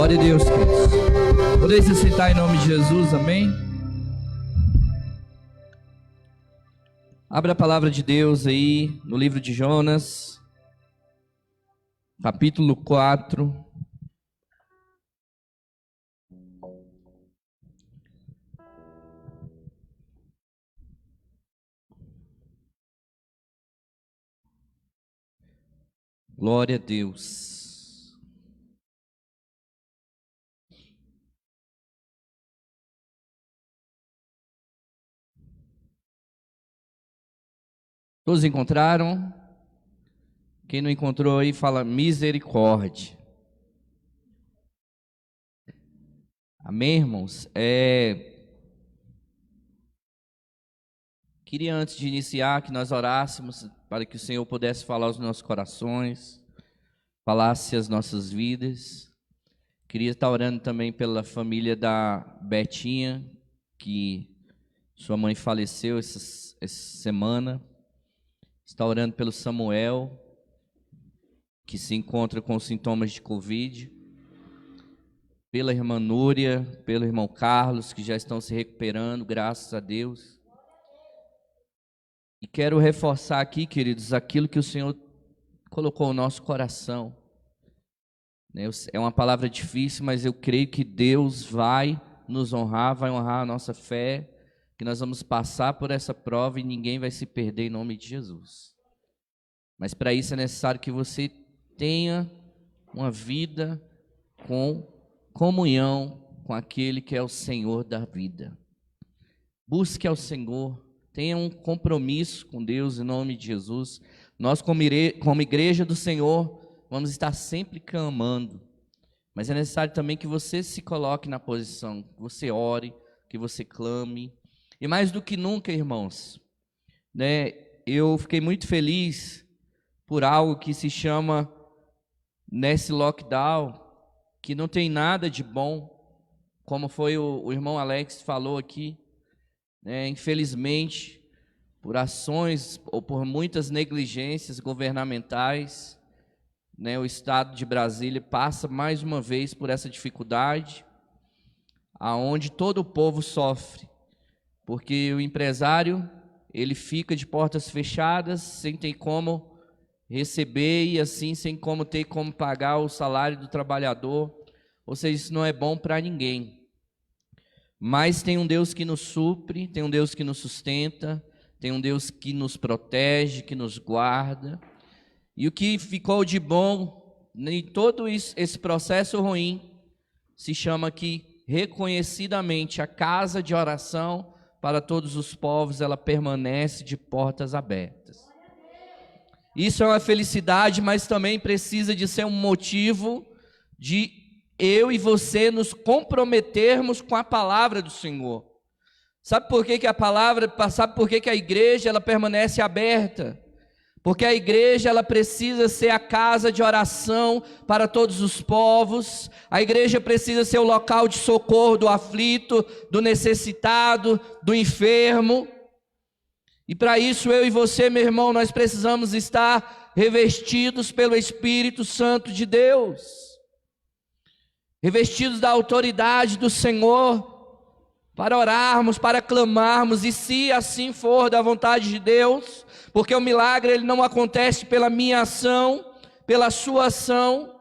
Glória a Deus, queridos. Podeis se sentar em nome de Jesus, amém? Abra a palavra de Deus aí no livro de Jonas, capítulo 4. Glória a Deus. Todos encontraram? Quem não encontrou aí, fala misericórdia. Amém, irmãos? Queria, antes de iniciar, que nós orássemos para que o Senhor pudesse falar aos nossos corações, falasse as nossas vidas. Queria estar orando também pela família da Betinha, que sua mãe faleceu essa semana. Está orando pelo Samuel, que se encontra com sintomas de Covid, pela irmã Núria, pelo irmão Carlos, que já estão se recuperando, graças a Deus. E quero reforçar aqui, queridos, aquilo que o Senhor colocou no nosso coração. É uma palavra difícil, mas eu creio que Deus vai nos honrar, vai honrar a nossa fé, que nós vamos passar por essa prova e ninguém vai se perder em nome de Jesus. Mas para isso é necessário que você tenha uma vida com comunhão com aquele que é o Senhor da vida. Busque ao Senhor, tenha um compromisso com Deus em nome de Jesus. Nós, como igreja do Senhor, vamos estar sempre clamando, mas é necessário também que você se coloque na posição, que você ore, que você clame. E mais do que nunca, irmãos, eu fiquei muito feliz por algo que se chama, nesse lockdown, que não tem nada de bom, como foi o irmão Alex falou aqui, infelizmente, por ações ou por muitas negligências governamentais, o Estado de Brasília passa mais uma vez por essa dificuldade, aonde todo o povo sofre, porque o empresário, ele fica de portas fechadas, sem ter como receber e assim sem ter como pagar o salário do trabalhador. Ou seja, isso não é bom para ninguém. Mas tem um Deus que nos supre, tem um Deus que nos sustenta, tem um Deus que nos protege, que nos guarda. E o que ficou de bom em todo esse processo ruim se chama que reconhecidamente a casa de oração para todos os povos, ela permanece de portas abertas. Isso é uma felicidade, mas também precisa de ser um motivo de eu e você nos comprometermos com a palavra do Senhor. Sabe por que sabe por que a igreja ela permanece aberta? Porque a igreja ela precisa ser a casa de oração para todos os povos. A igreja precisa ser o local de socorro do aflito, do necessitado, do enfermo. E para isso eu e você, meu irmão, nós precisamos estar revestidos pelo Espírito Santo de Deus, revestidos da autoridade do Senhor, para orarmos, para clamarmos, e se assim for da vontade de Deus, porque o milagre ele não acontece pela minha ação, pela sua ação,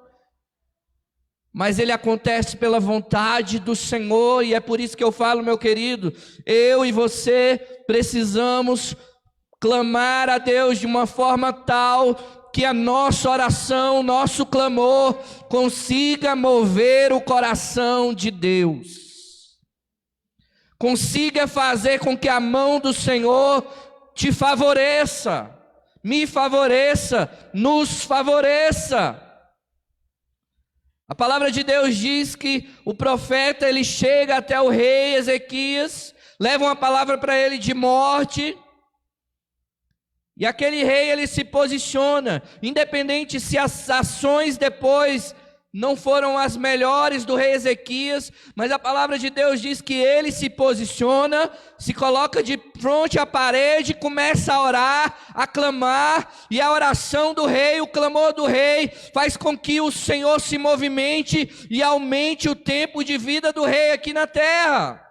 mas ele acontece pela vontade do Senhor. E é por isso que eu falo, meu querido, eu e você precisamos clamar a Deus de uma forma tal que a nossa oração, nosso clamor consiga mover o coração de Deus, consiga fazer com que a mão do Senhor te favoreça, me favoreça, nos favoreça. A palavra de Deus diz que o profeta ele chega até o rei Ezequias, leva uma palavra para ele de morte, e aquele rei ele se posiciona, independente se as ações depois não foram as melhores do rei Ezequias, mas a palavra de Deus diz que ele se posiciona, se coloca de frente à parede, começa a orar, a clamar, e a oração do rei, o clamor do rei, faz com que o Senhor se movimente e aumente o tempo de vida do rei aqui na terra.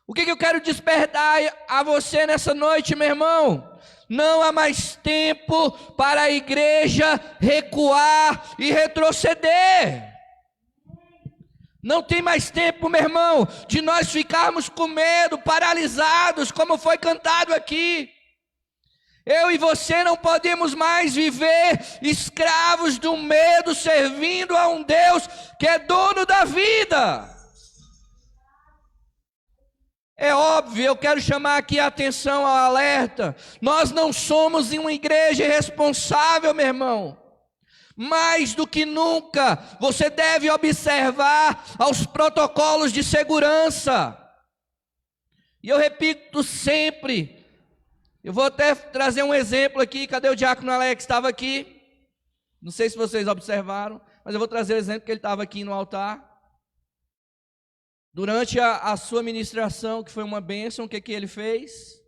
O que eu quero despertar a você nessa noite, meu irmão? Não há mais tempo para a igreja recuar e retroceder. Não tem mais tempo, meu irmão, de nós ficarmos com medo, paralisados, como foi cantado aqui. Eu e você não podemos mais viver escravos do medo, servindo a um Deus que é dono da vida. É óbvio, eu quero chamar aqui a atenção ao alerta. Nós não somos uma igreja irresponsável, meu irmão. Mais do que nunca, você deve observar os protocolos de segurança. E eu repito sempre, eu vou até trazer um exemplo aqui. Cadê o diácono Alex? Estava aqui. Não sei se vocês observaram, mas eu vou trazer o exemplo que ele estava aqui no altar. Durante a sua ministração, que foi uma bênção, o que ele fez?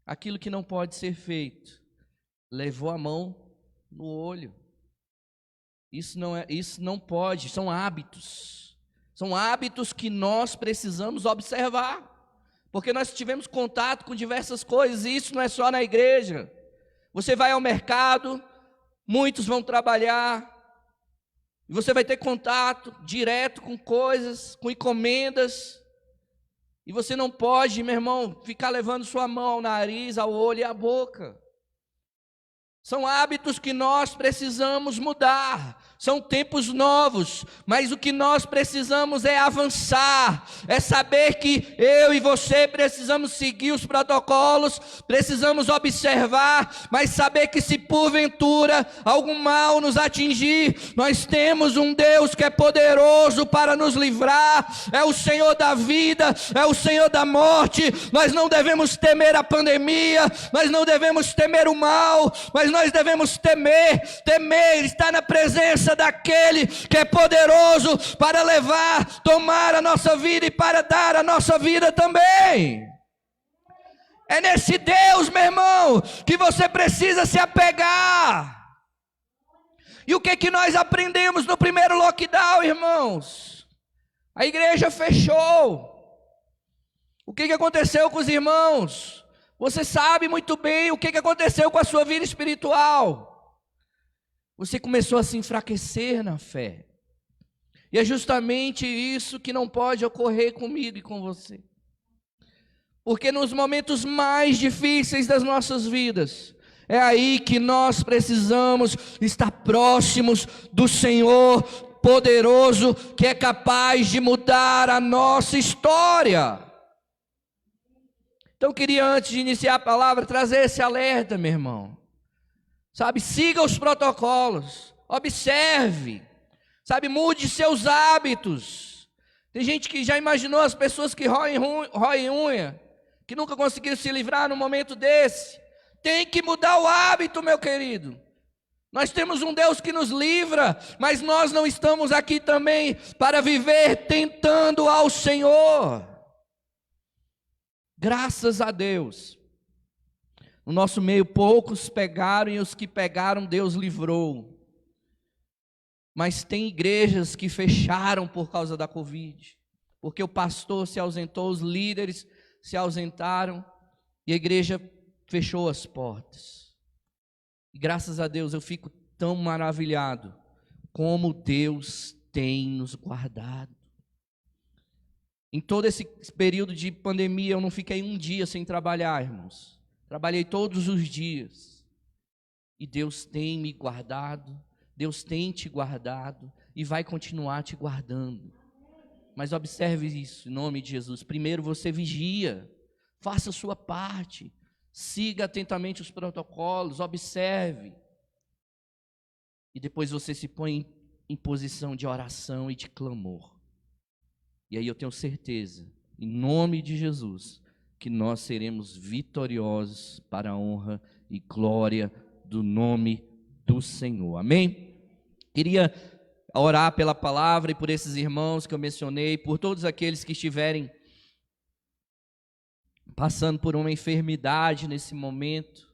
Aquilo que não pode ser feito. Levou a mão no olho. Isso não pode, são hábitos. São hábitos que nós precisamos observar. Porque nós tivemos contato com diversas coisas, e isso não é só na igreja. Você vai ao mercado, muitos vão trabalhar, e você vai ter contato direto com coisas, com encomendas. E você não pode, meu irmão, ficar levando sua mão ao nariz, ao olho e à boca. São hábitos que nós precisamos mudar. São tempos novos, mas o que nós precisamos é avançar, é saber que eu e você precisamos seguir os protocolos, precisamos observar, mas saber que se porventura algum mal nos atingir, nós temos um Deus que é poderoso para nos livrar, é o Senhor da vida, é o Senhor da morte. Nós não devemos temer a pandemia, nós não devemos temer o mal, mas nós devemos temer, estar na presença daquele que é poderoso para levar, tomar a nossa vida e para dar a nossa vida também. É nesse Deus, meu irmão, que você precisa se apegar. E o que nós aprendemos no primeiro lockdown, irmãos? A igreja fechou. O que aconteceu com os irmãos? Você sabe muito bem o que aconteceu com a sua vida espiritual. Você começou a se enfraquecer na fé. E é justamente isso que não pode ocorrer comigo e com você. Porque nos momentos mais difíceis das nossas vidas, é aí que nós precisamos estar próximos do Senhor poderoso, que é capaz de mudar a nossa história. Então eu queria, antes de iniciar a palavra, trazer esse alerta, meu irmão. Sabe, siga os protocolos, observe, sabe, mude seus hábitos. Tem gente que já imaginou as pessoas que roem unha, que nunca conseguiram se livrar num momento desse. Tem que mudar o hábito, meu querido. Nós temos um Deus que nos livra, mas nós não estamos aqui também para viver tentando ao Senhor. Graças a Deus. No nosso meio, poucos pegaram, e os que pegaram, Deus livrou. Mas tem igrejas que fecharam por causa da Covid, porque o pastor se ausentou, os líderes se ausentaram, e a igreja fechou as portas. E graças a Deus eu fico tão maravilhado, como Deus tem nos guardado. Em todo esse período de pandemia, eu não fiquei um dia sem trabalhar, irmãos. Trabalhei todos os dias, e Deus tem me guardado, Deus tem te guardado, e vai continuar te guardando. Mas observe isso, em nome de Jesus. Primeiro você vigia, faça a sua parte, siga atentamente os protocolos, observe. E depois você se põe em posição de oração e de clamor. E aí eu tenho certeza, em nome de Jesus, que nós seremos vitoriosos para a honra e glória do nome do Senhor. Amém? Queria orar pela palavra e por esses irmãos que eu mencionei, por todos aqueles que estiverem passando por uma enfermidade nesse momento.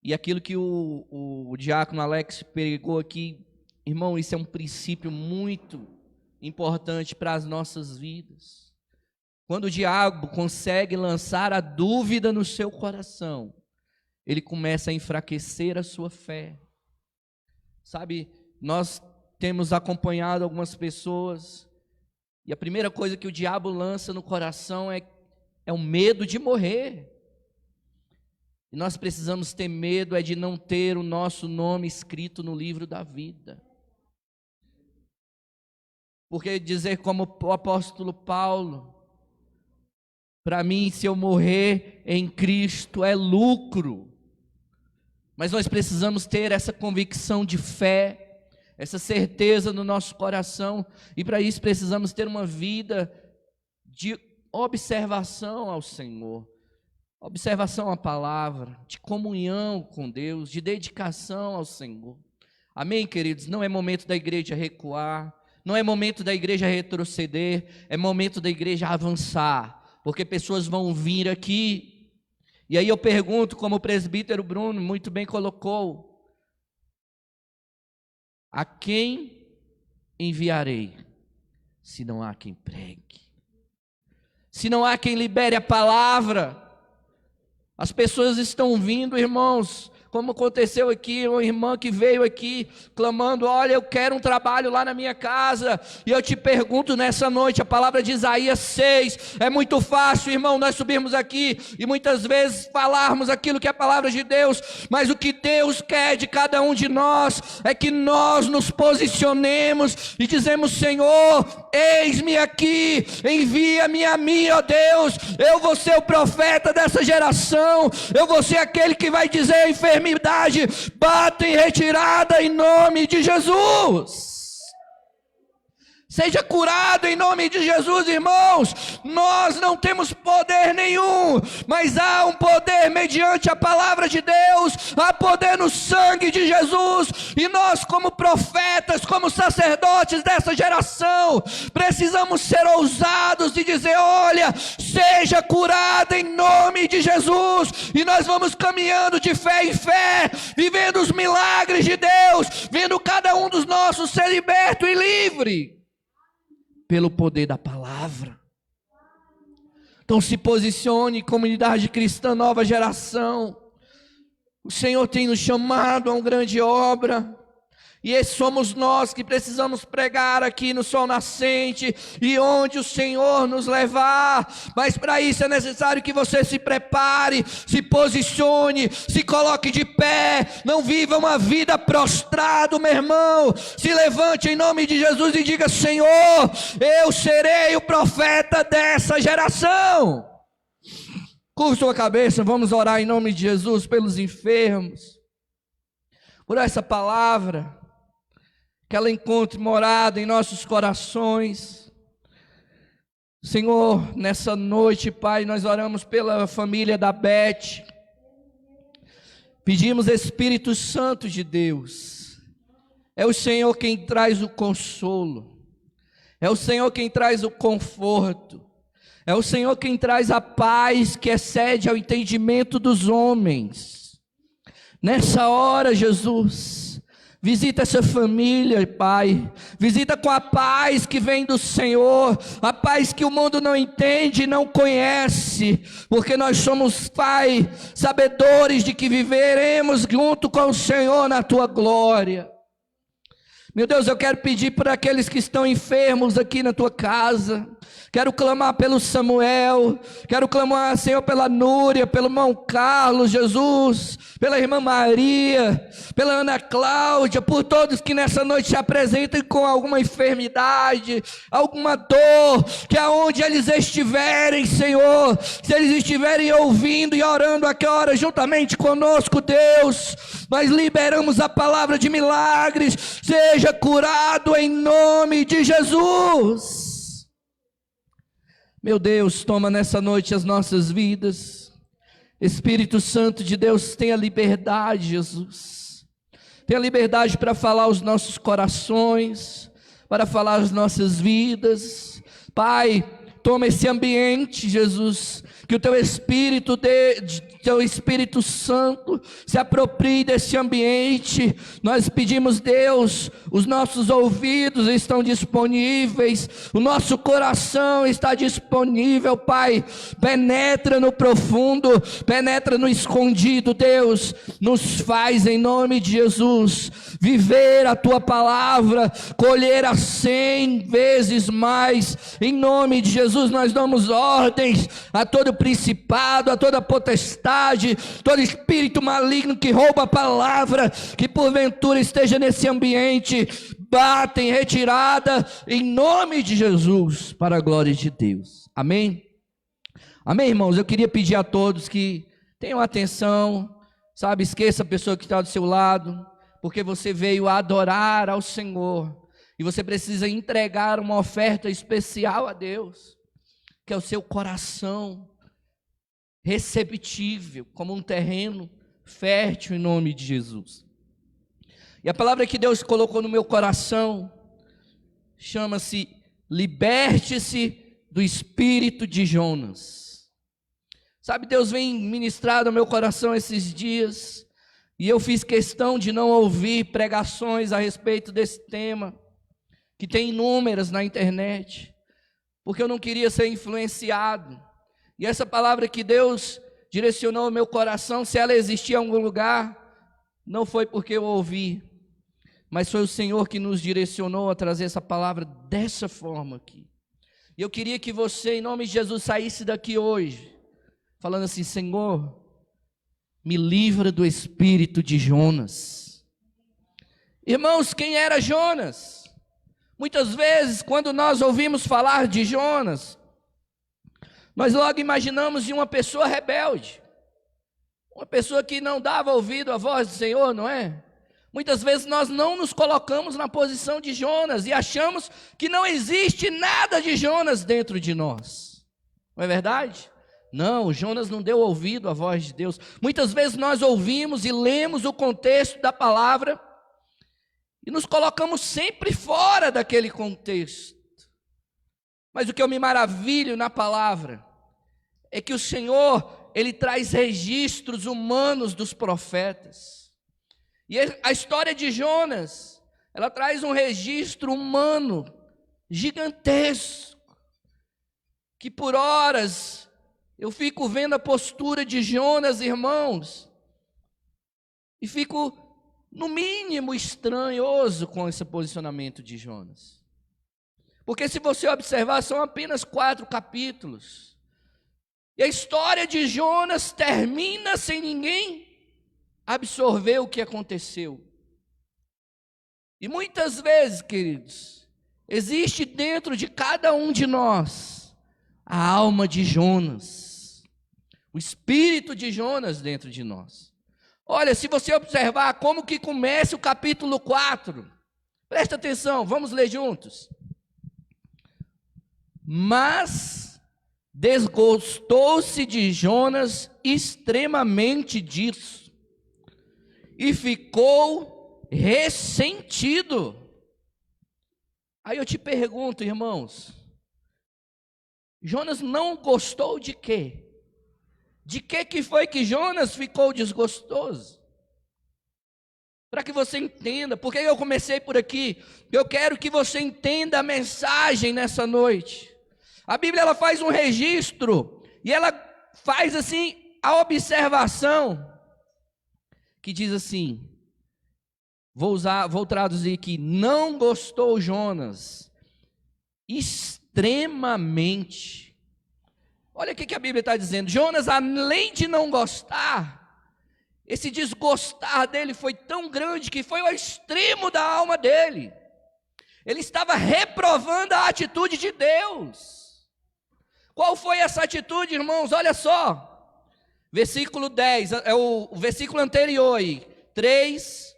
E aquilo que o diácono Alex pregou aqui, irmão, isso é um princípio muito importante para as nossas vidas. Quando o diabo consegue lançar a dúvida no seu coração, ele começa a enfraquecer a sua fé. Sabe, nós temos acompanhado algumas pessoas, e a primeira coisa que o diabo lança no coração é o medo de morrer. E nós precisamos ter medo de não ter o nosso nome escrito no livro da vida. Porque dizer como o apóstolo Paulo, para mim, se eu morrer em Cristo é lucro. Mas nós precisamos ter essa convicção de fé, essa certeza no nosso coração, e para isso precisamos ter uma vida de observação ao Senhor, observação à palavra, de comunhão com Deus, de dedicação ao Senhor. Amém, queridos? Não é momento da igreja recuar, não é momento da igreja retroceder, é momento da igreja avançar, porque pessoas vão vir aqui. E aí eu pergunto, como o presbítero Bruno muito bem colocou: a quem enviarei, se não há quem pregue? Se não há quem libere a palavra? As pessoas estão vindo, irmãos, como aconteceu aqui, uma irmã que veio aqui clamando: olha, eu quero um trabalho lá na minha casa. E eu te pergunto nessa noite, a palavra de Isaías 6, é muito fácil, irmão, nós subirmos aqui e muitas vezes falarmos aquilo que é a palavra de Deus, mas o que Deus quer de cada um de nós é que nós nos posicionemos e dizemos: Senhor, eis-me aqui, envia-me a mim, ó Deus, eu vou ser o profeta dessa geração, eu vou ser aquele que vai dizer a enfermidade: bata em retirada em nome de Jesus. Seja curado em nome de Jesus, irmãos. Nós não temos poder nenhum, mas há um poder mediante a palavra de Deus, há poder no sangue de Jesus, e nós, como profetas, como sacerdotes dessa geração, precisamos ser ousados e dizer: olha, seja curado em nome de Jesus, e nós vamos caminhando de fé em fé, vivendo os milagres de Deus, vendo cada um dos nossos ser liberto e livre pelo poder da palavra. Então se posicione, comunidade cristã nova geração. O Senhor tem nos chamado a uma grande obra, e esses somos nós que precisamos pregar aqui no Sol Nascente, e onde o Senhor nos levar. Mas para isso é necessário que você se prepare, se posicione, se coloque de pé. Não viva uma vida prostrado, meu irmão. Se levante em nome de Jesus e diga: Senhor, eu serei o profeta dessa geração. Curva sua cabeça, vamos orar em nome de Jesus pelos enfermos, por essa palavra, que ela encontre morada em nossos corações. Senhor, nessa noite, Pai, nós oramos pela família da Beth. Pedimos: Espírito Santo de Deus, é o Senhor quem traz o consolo, é o Senhor quem traz o conforto, é o Senhor quem traz a paz que excede ao entendimento dos homens. Nessa hora, Jesus, visita essa família, Pai. Visita com a paz que vem do Senhor, a paz que o mundo não entende e não conhece, porque nós somos, Pai, sabedores de que viveremos junto com o Senhor na Tua glória. Meu Deus, eu quero pedir por aqueles que estão enfermos aqui na Tua casa. Quero clamar pelo Samuel, quero clamar, Senhor, pela Núria, pelo irmão Carlos, Jesus, pela irmã Maria, pela Ana Cláudia, por todos que nessa noite se apresentem com alguma enfermidade, alguma dor, que aonde eles estiverem, Senhor, se eles estiverem ouvindo e orando aqui hora juntamente conosco, Deus, nós liberamos a palavra de milagres. Seja curado em nome de Jesus. Meu Deus, toma nessa noite as nossas vidas. Espírito Santo de Deus, tenha liberdade, Jesus. Tenha liberdade para falar os nossos corações, para falar as nossas vidas. Pai, toma esse ambiente, Jesus, que o teu Espírito, teu Espírito Santo se aproprie desse ambiente. Nós pedimos, Deus, os nossos ouvidos estão disponíveis, o nosso coração está disponível, Pai. Penetra no profundo, penetra no escondido, Deus. Nos faz, em nome de Jesus, viver a tua palavra, colher a 100 vezes mais. Em nome de Jesus, nós damos ordens a todo principado, a toda potestade, todo espírito maligno que rouba a palavra, que porventura esteja nesse ambiente, bata em retirada, em nome de Jesus, para a glória de Deus. Amém? Amém, irmãos? Eu queria pedir a todos que tenham atenção, sabe, esqueça a pessoa que está do seu lado, porque você veio adorar ao Senhor, e você precisa entregar uma oferta especial a Deus, que é o seu coração receptível, como um terreno fértil, em nome de Jesus. E a palavra que Deus colocou no meu coração chama-se: liberte-se do espírito de Jonas. Sabe, Deus vem ministrado ao meu coração esses dias, e eu fiz questão de não ouvir pregações a respeito desse tema, que tem inúmeras na internet, porque eu não queria ser influenciado. E essa palavra que Deus direcionou ao meu coração, se ela existia em algum lugar, não foi porque eu ouvi, mas foi o Senhor que nos direcionou a trazer essa palavra dessa forma aqui. E eu queria que você, em nome de Jesus, saísse daqui hoje, falando assim: Senhor, me livra do espírito de Jonas. Irmãos, quem era Jonas? Muitas vezes, quando nós ouvimos falar de Jonas, nós logo imaginamos de uma pessoa rebelde, uma pessoa que não dava ouvido à voz do Senhor, não é? Muitas vezes nós não nos colocamos na posição de Jonas e achamos que não existe nada de Jonas dentro de nós, não é verdade? Não, Jonas não deu ouvido à voz de Deus. Muitas vezes nós ouvimos e lemos o contexto da palavra e nos colocamos sempre fora daquele contexto. Mas o que eu me maravilho na palavra é que o Senhor, Ele traz registros humanos dos profetas. E a história de Jonas, ela traz um registro humano gigantesco, que por horas eu fico vendo a postura de Jonas, irmãos, e fico, no mínimo, estranhoso com esse posicionamento de Jonas. Porque se você observar, são apenas 4 capítulos. E a história de Jonas termina sem ninguém absorver o que aconteceu. E muitas vezes, queridos, existe dentro de cada um de nós a alma de Jonas, o espírito de Jonas dentro de nós. Olha, se você observar como que começa o capítulo 4, presta atenção, vamos ler juntos. Mas desgostou-se de Jonas extremamente disso, e ficou ressentido. Aí eu te pergunto, irmãos, Jonas não gostou de quê? De que foi que Jonas ficou desgostoso? Para que você entenda, porque eu comecei por aqui, eu quero que você entenda a mensagem nessa noite. A Bíblia, ela faz um registro, e ela faz assim, a observação, que diz assim, vou traduzir aqui: não gostou Jonas extremamente. Olha o que a Bíblia está dizendo. Jonas, além de não gostar, esse desgostar dele foi tão grande que foi ao extremo da alma dele. Ele estava reprovando a atitude de Deus. Qual foi essa atitude, irmãos? Olha só, versículo 10, é o versículo anterior aí, 3,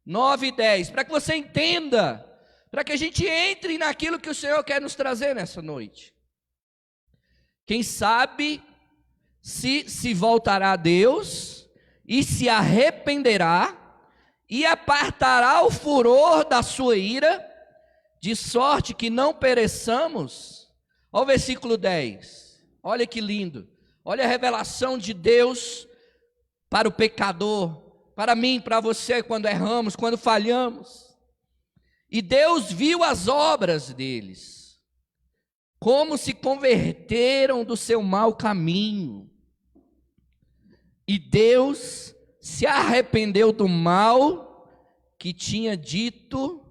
9 e 10, para que você entenda, para que a gente entre naquilo que o Senhor quer nos trazer nessa noite. Quem sabe se voltará a Deus e se arrependerá e apartará o furor da sua ira, de sorte que não pereçamos. Olha o versículo 10, olha que lindo, olha a revelação de Deus para o pecador, para mim, para você, quando erramos, quando falhamos. E Deus viu as obras deles, como se converteram do seu mau caminho, e Deus se arrependeu do mal que tinha dito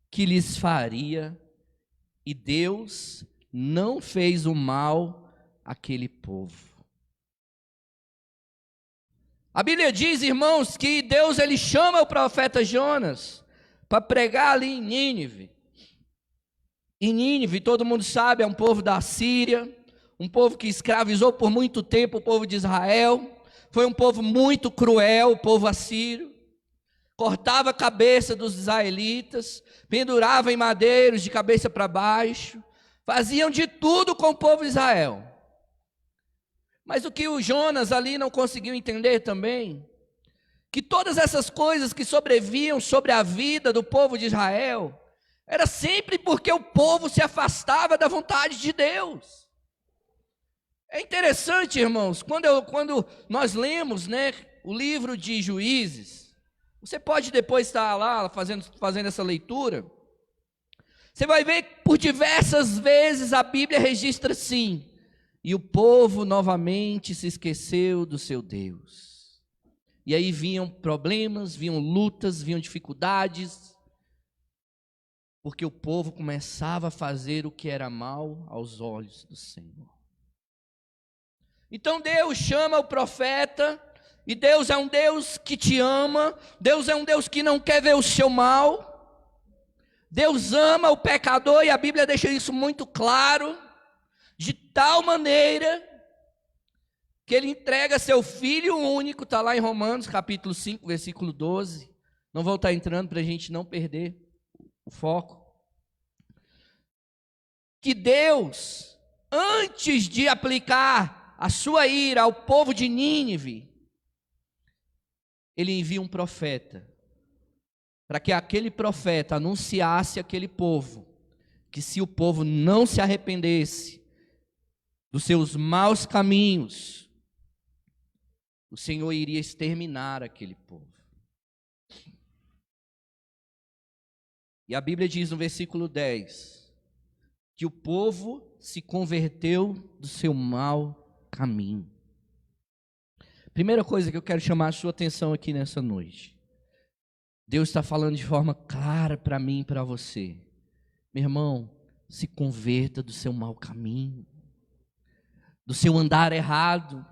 que lhes faria, e Deus não fez o mal àquele povo. A Bíblia diz, irmãos, que Deus ele chama o profeta Jonas para pregar ali em Nínive. E Nínive, todo mundo sabe, é um povo da Síria, um povo que escravizou por muito tempo o povo de Israel. Foi um povo muito cruel, o povo assírio. Cortava a cabeça dos israelitas, pendurava em madeiros de cabeça para baixo. Faziam de tudo com o povo de Israel. Mas o que o Jonas ali não conseguiu entender também, que todas essas coisas que sobreviam sobre a vida do povo de Israel, era sempre porque o povo se afastava da vontade de Deus. É interessante, irmãos, quando nós lemos, o livro de Juízes, você pode depois estar lá fazendo essa leitura, você vai ver que por diversas vezes a Bíblia registra assim: e o povo novamente se esqueceu do seu Deus. E aí vinham problemas, vinham lutas, vinham dificuldades, porque o povo começava a fazer o que era mal aos olhos do Senhor. Então Deus chama o profeta, e Deus é um Deus que te ama, Deus é um Deus que não quer ver o seu mal. Deus ama o pecador, e a Bíblia deixa isso muito claro, de tal maneira que ele entrega seu Filho único, está lá em Romanos capítulo 5, versículo 12, não vou estar entrando para a gente não perder o foco, que Deus, antes de aplicar a sua ira ao povo de Nínive, ele envia um profeta, para que aquele profeta anunciasse àquele povo, que se o povo não se arrependesse dos seus maus caminhos, o Senhor iria exterminar aquele povo. E a Bíblia diz no versículo 10, que o povo se converteu do seu mau caminho. Primeira coisa que eu quero chamar a sua atenção aqui nessa noite, Deus está falando de forma clara para mim e para você: meu irmão, se converta do seu mau caminho, do seu andar errado,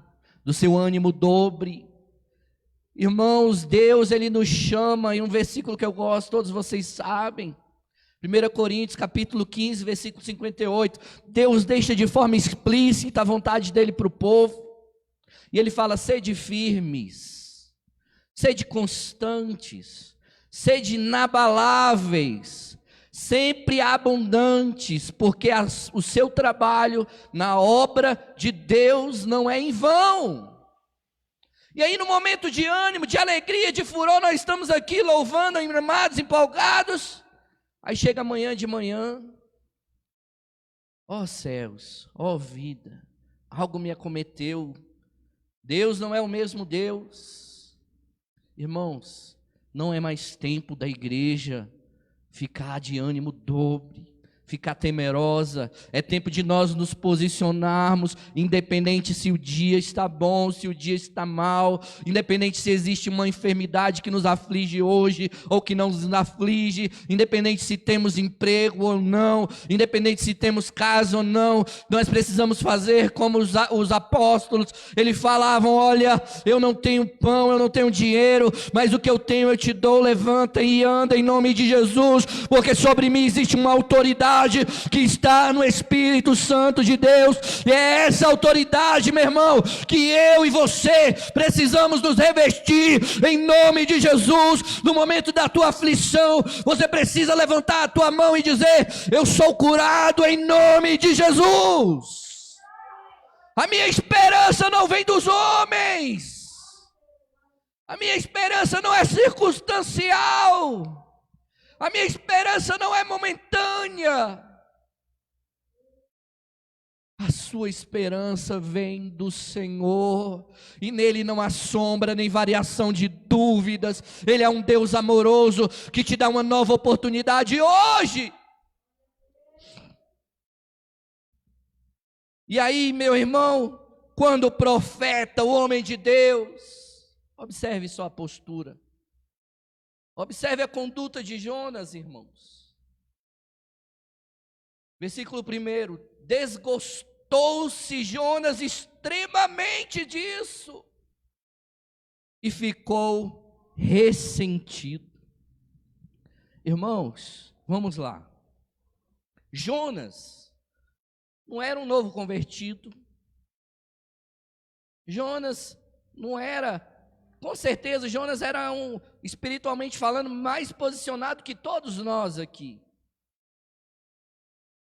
do seu ânimo dobre. Irmãos, Deus ele nos chama, em um versículo que eu gosto, todos vocês sabem, 1 Coríntios capítulo 15, versículo 58, Deus deixa de forma explícita a vontade dele para o povo, e ele fala: sede firmes, sede constantes, sede inabaláveis, sempre abundantes, porque o seu trabalho na obra de Deus não é em vão. E aí no momento de ânimo, de alegria, de furor, nós estamos aqui louvando, animados, empolgados. Aí chega amanhã de manhã, ó céus, ó vida, algo me acometeu, Deus não é o mesmo Deus. Irmãos, não é mais tempo da igreja ficar de ânimo dobre, ficar temerosa. É tempo de nós nos posicionarmos, independente se o dia está bom, se o dia está mal, independente se existe uma enfermidade que nos aflige hoje ou que não nos aflige, independente se temos emprego ou não, independente se temos casa ou não, nós precisamos fazer como os apóstolos. Eles falavam: olha, eu não tenho pão, eu não tenho dinheiro, mas o que eu tenho eu te dou, levanta e anda em nome de Jesus, porque sobre mim existe uma autoridade que está no Espírito Santo de Deus, e é essa autoridade, meu irmão, que eu e você precisamos nos revestir em nome de Jesus. No momento da tua aflição, você precisa levantar a tua mão e dizer: eu sou curado em nome de Jesus. A minha esperança não vem dos homens, A minha esperança não é circunstancial. A minha esperança não é momentânea. A sua esperança vem do Senhor, e nele não há sombra nem variação de dúvidas. Ele é um Deus amoroso que te dá uma nova oportunidade hoje. E aí, meu irmão, quando o profeta, o homem de Deus, observe só a postura, observe a conduta de Jonas, irmãos. Versículo 1: desgostou-se Jonas extremamente disso e ficou ressentido. Irmãos, vamos lá. Jonas não era um novo convertido. Jonas não era, com certeza, Jonas era espiritualmente falando, mais posicionado que todos nós aqui.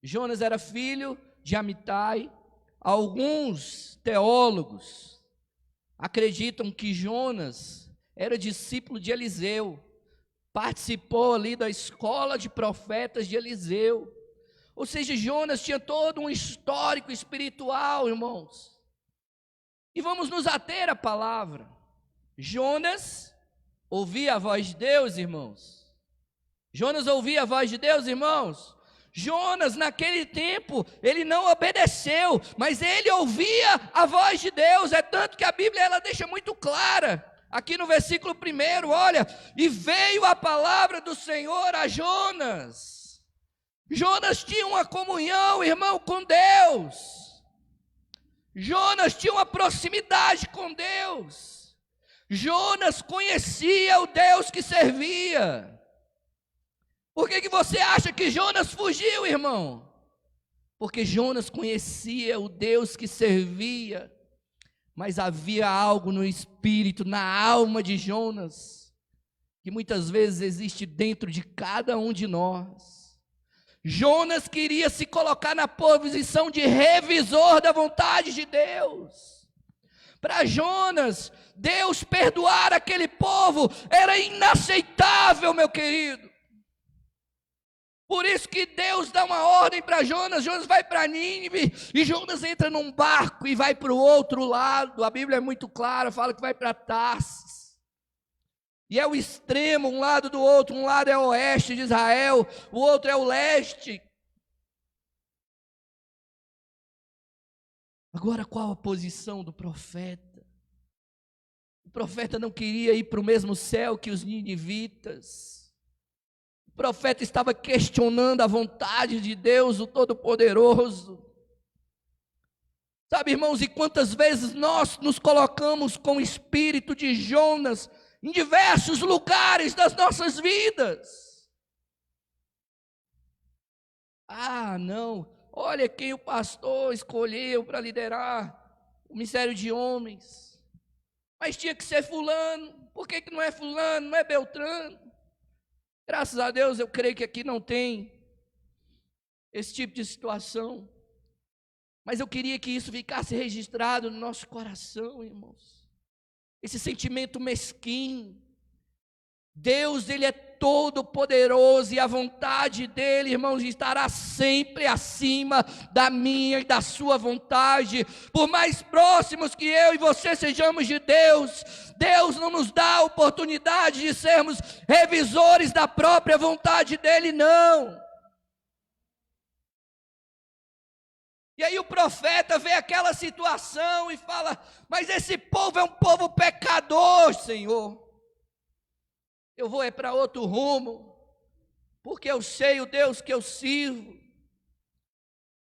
Jonas era filho de Amitai. Alguns teólogos acreditam que Jonas era discípulo de Eliseu, participou ali da escola de profetas de Eliseu. Ou seja, Jonas tinha todo um histórico espiritual, irmãos. E vamos nos ater à palavra. Jonas ouvia a voz de Deus, irmãos. Jonas ouvia a voz de Deus, irmãos. Jonas, naquele tempo, ele não obedeceu, mas ele ouvia a voz de Deus. É tanto que a Bíblia ela deixa muito clara. Aqui no versículo 1, olha: e veio a palavra do Senhor a Jonas. Jonas tinha uma comunhão, irmão, com Deus. Jonas tinha uma proximidade com Deus. Jonas conhecia o Deus que servia. Por que você acha que Jonas fugiu, irmão? Porque Jonas conhecia o Deus que servia, mas havia algo no espírito, na alma de Jonas, que muitas vezes existe dentro de cada um de nós. Jonas queria se colocar na posição de revisor da vontade de Deus. Para Jonas, Deus perdoar aquele povo era inaceitável, meu querido. Por isso que Deus dá uma ordem para Jonas. Jonas vai para Nínive, e Jonas entra num barco e vai para o outro lado. A Bíblia é muito clara, fala que vai para Tarsis. E é o extremo, um lado do outro. Um lado é o oeste de Israel, o outro é o leste. Agora, qual a posição do profeta? O profeta não queria ir para o mesmo céu que os ninivitas. O profeta estava questionando a vontade de Deus, o Todo-Poderoso. Sabe, irmãos, e quantas vezes nós nos colocamos com o espírito de Jonas em diversos lugares das nossas vidas. Ah, não, olha quem o pastor escolheu para liderar o ministério de homens. Mas tinha que ser fulano. Por que não é fulano, não é Beltrano? Graças a Deus eu creio que aqui não tem esse tipo de situação. Mas eu queria que isso ficasse registrado no nosso coração, irmãos. Esse sentimento mesquinho. Deus, Ele é todo poderoso, e a vontade dEle, irmãos, estará sempre acima da minha e da sua vontade. Por mais próximos que eu e você sejamos de Deus, Deus não nos dá a oportunidade de sermos revisores da própria vontade dEle, não. E aí o profeta vê aquela situação e fala: mas esse povo é um povo pecador, Senhor. Eu vou para outro rumo, porque eu sei o Deus que eu sirvo.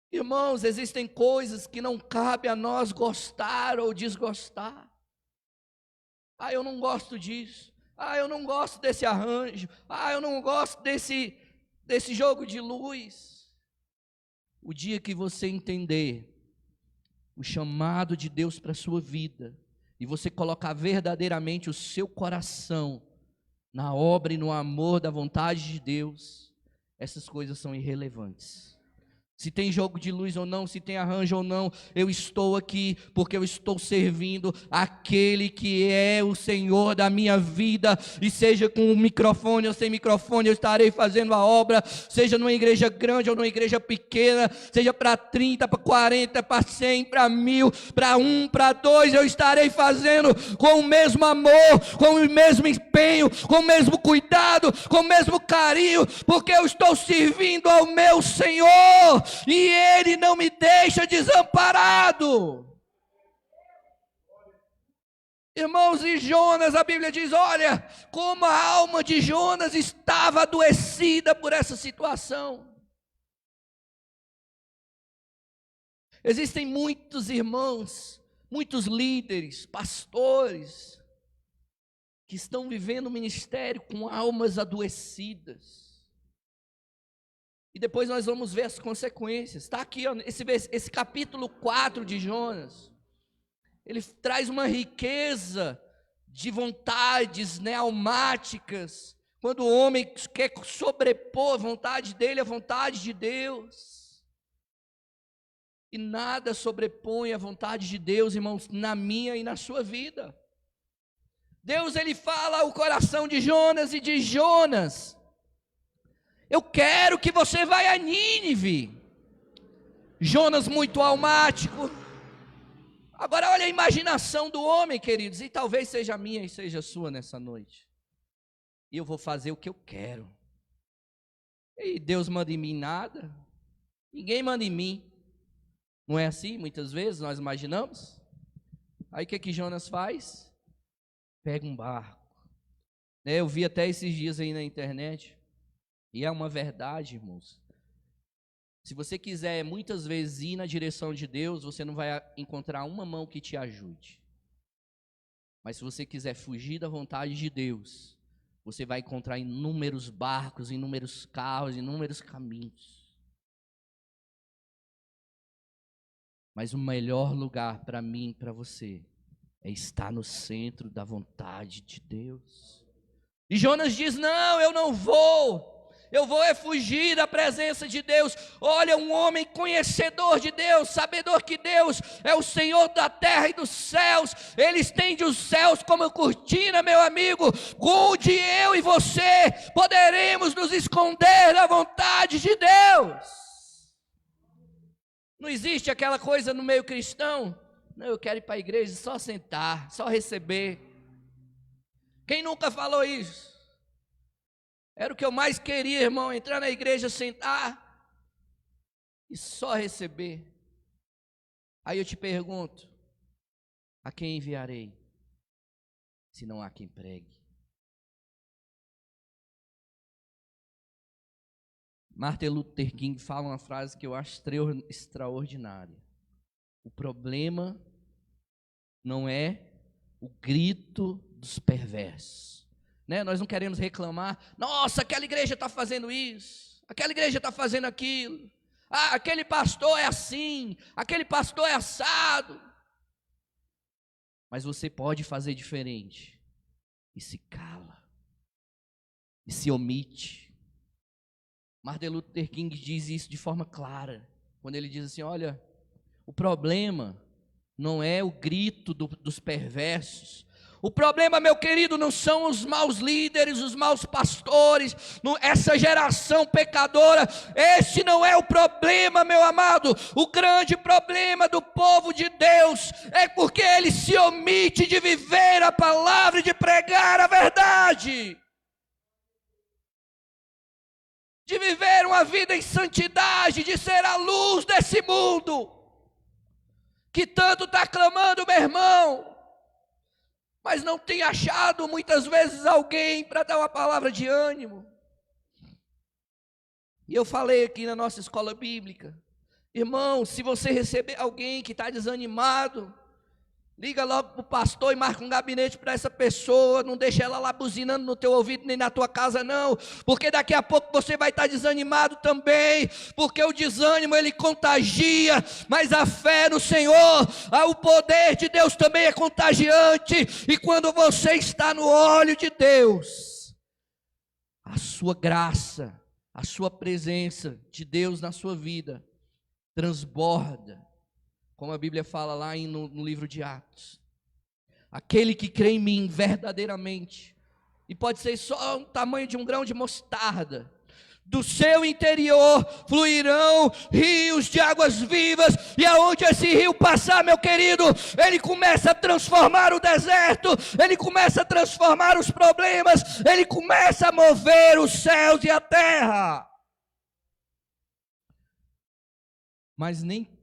Irmãos, existem coisas que não cabe a nós gostar ou desgostar. Ah, eu não gosto disso. Ah, eu não gosto desse arranjo. Ah, eu não gosto desse jogo de luz. O dia que você entender o chamado de Deus para a sua vida, e você colocar verdadeiramente o seu coração na obra e no amor da vontade de Deus, essas coisas são irrelevantes. Se tem jogo de luz ou não, se tem arranjo ou não, eu estou aqui porque eu estou servindo aquele que é o Senhor da minha vida. E seja com um microfone ou sem microfone, eu estarei fazendo a obra. Seja numa igreja grande ou numa igreja pequena, seja para 30, para 40, para 100, para 1000, para 1, para 2, eu estarei fazendo com o mesmo amor, com o mesmo empenho, com o mesmo cuidado, com o mesmo carinho, porque eu estou servindo ao meu Senhor. E Ele não me deixa desamparado. Irmãos, e Jonas, a Bíblia diz, olha, como a alma de Jonas estava adoecida por essa situação. Existem muitos irmãos, muitos líderes, pastores, que estão vivendo o ministério com almas adoecidas. E depois nós vamos ver as consequências. Está aqui, ó, esse capítulo 4 de Jonas. Ele traz uma riqueza de vontades, né, almáticas. Quando o homem quer sobrepor a vontade dele à vontade de Deus. E nada sobrepõe a vontade de Deus, irmãos, na minha e na sua vida. Deus, ele fala ao coração de Jonas e diz, Jonas, eu quero que você vá a Nínive. Jonas muito almático. Agora olha a imaginação do homem, queridos, e talvez seja a minha e seja a sua nessa noite. E eu vou fazer o que eu quero. E Deus manda em mim nada. Ninguém manda em mim. Não é assim? Muitas vezes nós imaginamos. Aí o que Jonas faz? Pega um barco. Eu vi até esses dias aí na internet. E é uma verdade, irmãos. Se você quiser muitas vezes ir na direção de Deus, você não vai encontrar uma mão que te ajude. Mas se você quiser fugir da vontade de Deus, você vai encontrar inúmeros barcos, inúmeros carros, inúmeros caminhos. Mas o melhor lugar para mim e para você é estar no centro da vontade de Deus. E Jonas diz, não, eu não vou. Eu vou fugir da presença de Deus. Olha, um homem conhecedor de Deus, sabedor que Deus é o Senhor da terra e dos céus. Ele estende os céus como cortina, meu amigo, onde eu e você poderemos nos esconder da vontade de Deus. Não existe aquela coisa no meio cristão, não, eu quero ir para a igreja só sentar, só receber. Quem nunca falou isso? Era o que eu mais queria, irmão, entrar na igreja, sentar e só receber. Aí eu te pergunto, a quem enviarei, se não há quem pregue? Martin Luther King fala uma frase que eu acho extraordinária. O problema não é o grito dos perversos. Nós não queremos reclamar, nossa, aquela igreja está fazendo isso, aquela igreja está fazendo aquilo, aquele pastor é assim, aquele pastor é assado. Mas você pode fazer diferente, e se cala, e se omite. Martin Luther King diz isso de forma clara, quando ele diz assim, olha, o problema não é o grito dos perversos. O problema, meu querido, não são os maus líderes, os maus pastores, essa geração pecadora. Esse não é o problema, meu amado. O grande problema do povo de Deus é porque ele se omite de viver a palavra e de pregar a verdade. De viver uma vida em santidade, de ser a luz desse mundo, que tanto está clamando, meu irmão, mas não tem achado muitas vezes alguém para dar uma palavra de ânimo. E eu falei aqui na nossa escola bíblica, irmão, se você receber alguém que está desanimado, liga logo para o pastor e marca um gabinete para essa pessoa, não deixa ela lá buzinando no teu ouvido nem na tua casa não, porque daqui a pouco você vai estar desanimado também, porque o desânimo ele contagia, mas a fé no Senhor, o poder de Deus também é contagiante, e quando você está no óleo de Deus, a sua graça, a sua presença de Deus na sua vida, transborda, como a Bíblia fala lá no livro de Atos. Aquele que crê em mim verdadeiramente, e pode ser só o tamanho de um grão de mostarda, do seu interior fluirão rios de águas vivas, e aonde esse rio passar, meu querido, ele começa a transformar o deserto, ele começa a transformar os problemas, ele começa a mover os céus e a terra. Mas nem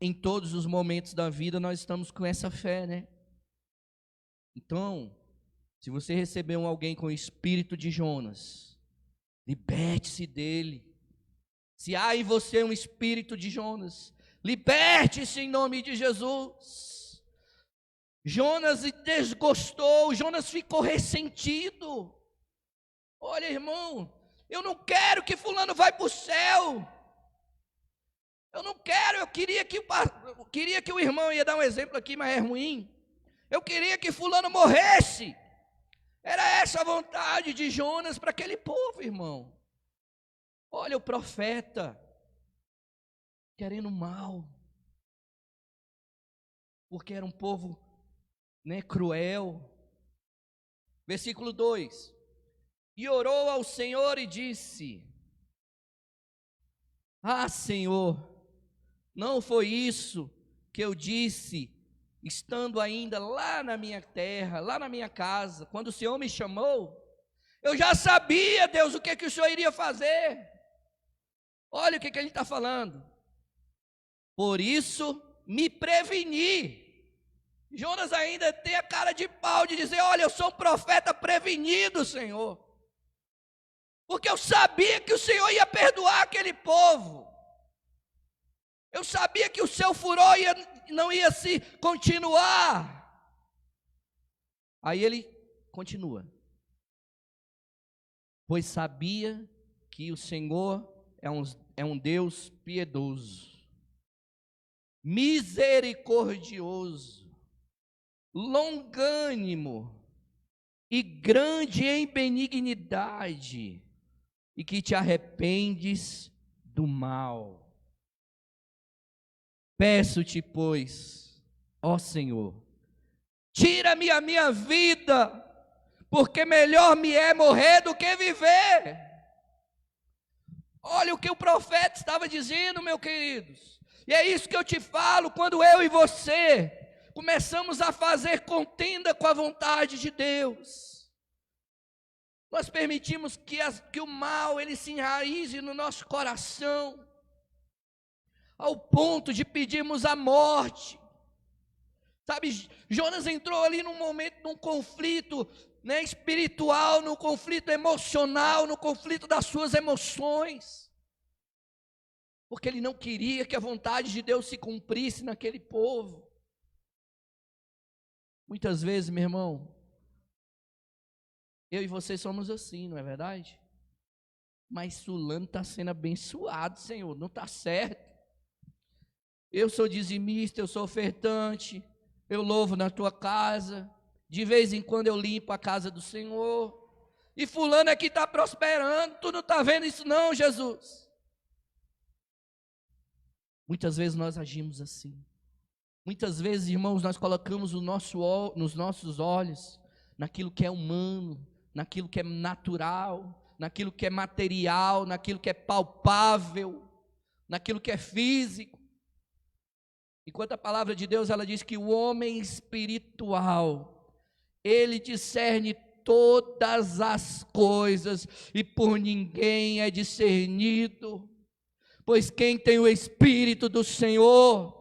em todos os momentos da vida nós estamos com essa fé, né? Então, se você receber alguém com o espírito de Jonas, liberte-se dele. Se há em você um espírito de Jonas, liberte-se em nome de Jesus. Jonas desgostou, Jonas ficou ressentido. Olha, irmão, eu não quero que fulano vá para o céu. Eu não quero, eu queria que o irmão, ia dar um exemplo aqui, mas é ruim. Eu queria que fulano morresse. Era essa a vontade de Jonas para aquele povo, irmão. Olha o profeta querendo mal, porque era um povo, né, cruel. Versículo 2: e orou ao Senhor e disse: ah, Senhor, não foi isso que eu disse estando ainda lá na minha terra, lá na minha casa, quando o Senhor me chamou? Eu já sabia, Deus, o que o Senhor iria fazer. Olha o que ele está falando. Por isso me preveni. Jonas ainda tem a cara de pau de dizer: olha, eu sou um profeta prevenido, Senhor, porque eu sabia que o Senhor ia perdoar aquele povo. Eu sabia que o seu furor não ia se continuar. Aí ele continua: pois sabia que o Senhor é um Deus piedoso, misericordioso, longânimo e grande em benignidade, e que te arrependes do mal. Peço-te, pois, ó Senhor, tira-me a minha vida, porque melhor me é morrer do que viver. Olha o que o profeta estava dizendo, meus queridos. E é isso que eu te falo, quando eu e você começamos a fazer contenda com a vontade de Deus, nós permitimos que o mal ele se enraize no nosso coração, ao ponto de pedirmos a morte. Sabe, Jonas entrou ali num momento, num conflito, né, espiritual, num conflito emocional, no conflito das suas emoções, porque ele não queria que a vontade de Deus se cumprisse naquele povo. Muitas vezes, meu irmão, eu e você somos assim, não é verdade? Mas fulano está sendo abençoado, Senhor, não está certo. Eu sou dizimista, eu sou ofertante, eu louvo na tua casa, de vez em quando eu limpo a casa do Senhor, e fulano aqui está prosperando, tu não está vendo isso não, Jesus? Muitas vezes nós agimos assim. Muitas vezes, irmãos, nós colocamos nos nossos olhos naquilo que é humano, naquilo que é natural, naquilo que é material, naquilo que é palpável, naquilo que é físico. Enquanto a palavra de Deus, ela diz que o homem espiritual, ele discerne todas as coisas e por ninguém é discernido, pois quem tem o Espírito do Senhor,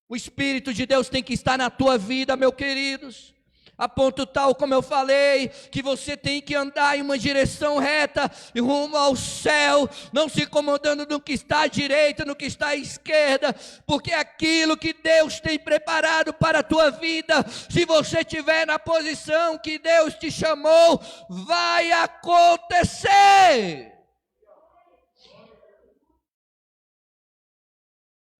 o Espírito de Deus tem que estar na tua vida, meus queridos, a ponto tal, como eu falei, que você tem que andar em uma direção reta, rumo ao céu, não se incomodando no que está à direita, no que está à esquerda, porque aquilo que Deus tem preparado para a tua vida, se você estiver na posição que Deus te chamou, vai acontecer.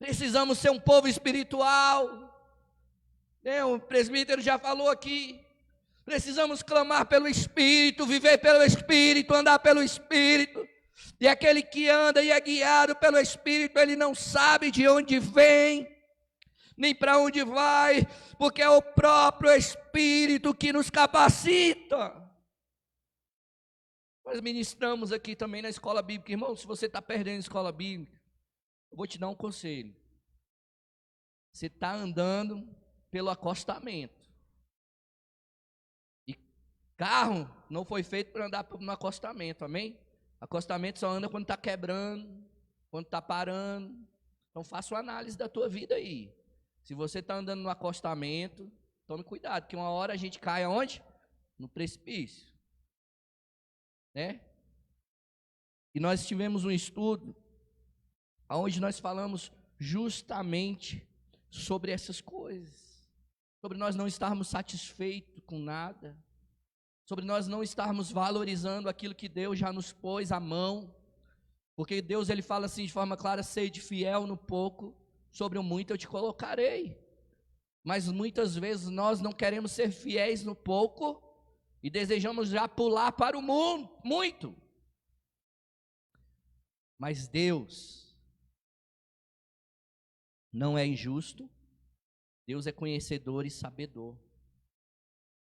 Precisamos ser um povo espiritual. O presbítero já falou aqui, precisamos clamar pelo Espírito, viver pelo Espírito, andar pelo Espírito. E aquele que anda e é guiado pelo Espírito, ele não sabe de onde vem, nem para onde vai, porque é o próprio Espírito que nos capacita. Nós ministramos aqui também na escola bíblica. Irmão, se você está perdendo a escola bíblica, eu vou te dar um conselho. Você está andando pelo acostamento. E carro não foi feito para andar no acostamento, amém? Acostamento só anda quando está quebrando, quando está parando. Então faça uma análise da tua vida aí. Se você está andando no acostamento, tome cuidado, porque uma hora a gente cai aonde? No precipício. Né? E nós tivemos um estudo onde nós falamos justamente sobre essas coisas, sobre nós não estarmos satisfeitos com nada, sobre nós não estarmos valorizando aquilo que Deus já nos pôs à mão, porque Deus ele fala assim de forma clara: sede fiel no pouco, sobre o muito eu te colocarei. Mas muitas vezes nós não queremos ser fiéis no pouco e desejamos já pular para o mundo, muito. Mas Deus não é injusto, Deus é conhecedor e sabedor.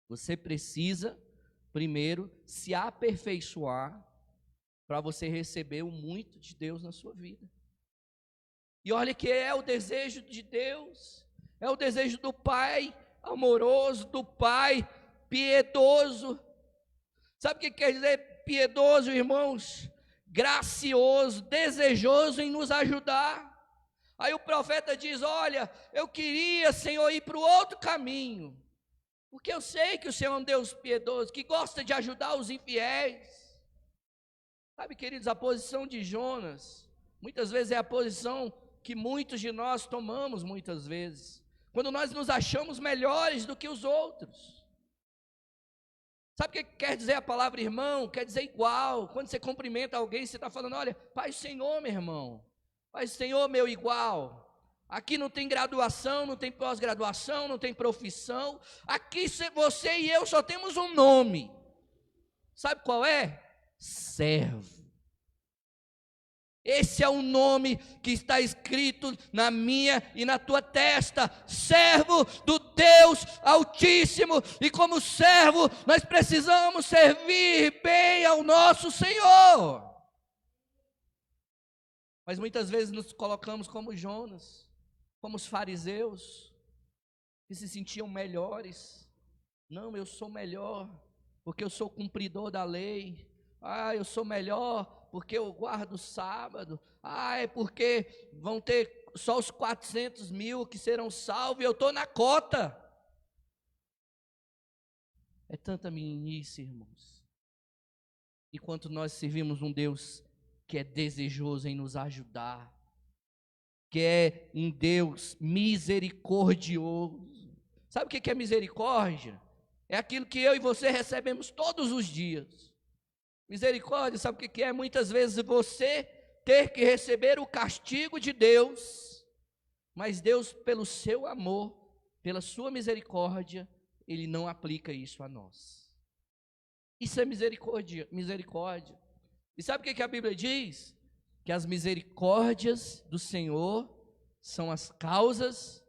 Você precisa, primeiro, se aperfeiçoar para você receber o muito de Deus na sua vida. E olha que é o desejo de Deus, é o desejo do Pai amoroso, do Pai piedoso. Sabe o que quer dizer piedoso, irmãos? Gracioso, desejoso em nos ajudar. Aí o profeta diz: olha, eu queria, Senhor, ir para o outro caminho, porque eu sei que o Senhor é um Deus piedoso, que gosta de ajudar os infiéis. Sabe, queridos, a posição de Jonas, muitas vezes é a posição que muitos de nós tomamos, muitas vezes, quando nós nos achamos melhores do que os outros. Sabe o que quer dizer a palavra irmão? Quer dizer igual. Quando você cumprimenta alguém, você está falando: olha, Paz do Senhor, meu irmão, Paz do Senhor, meu igual. Aqui não tem graduação, não tem pós-graduação, não tem profissão. Aqui você e eu só temos um nome. Sabe qual é? Servo. Esse é o nome que está escrito na minha e na tua testa: servo do Deus Altíssimo. E como servo, nós precisamos servir bem ao nosso Senhor. Mas muitas vezes nos colocamos como Jonas, como os fariseus, que se sentiam melhores. Não, eu sou melhor, porque eu sou cumpridor da lei. Eu sou melhor, porque eu guardo o sábado. É porque vão ter só os 400 mil que serão salvos, e eu estou na cota. É tanta meninice, irmãos. Enquanto nós servimos um Deus que é desejoso em nos ajudar, que é um Deus misericordioso. Sabe o que é misericórdia? É aquilo que eu e você recebemos todos os dias. Misericórdia, sabe o que é? Muitas vezes você ter que receber o castigo de Deus, mas Deus, pelo seu amor, pela sua misericórdia, Ele não aplica isso a nós. Isso é misericórdia. E sabe o que a Bíblia diz? Que as misericórdias do Senhor são as causas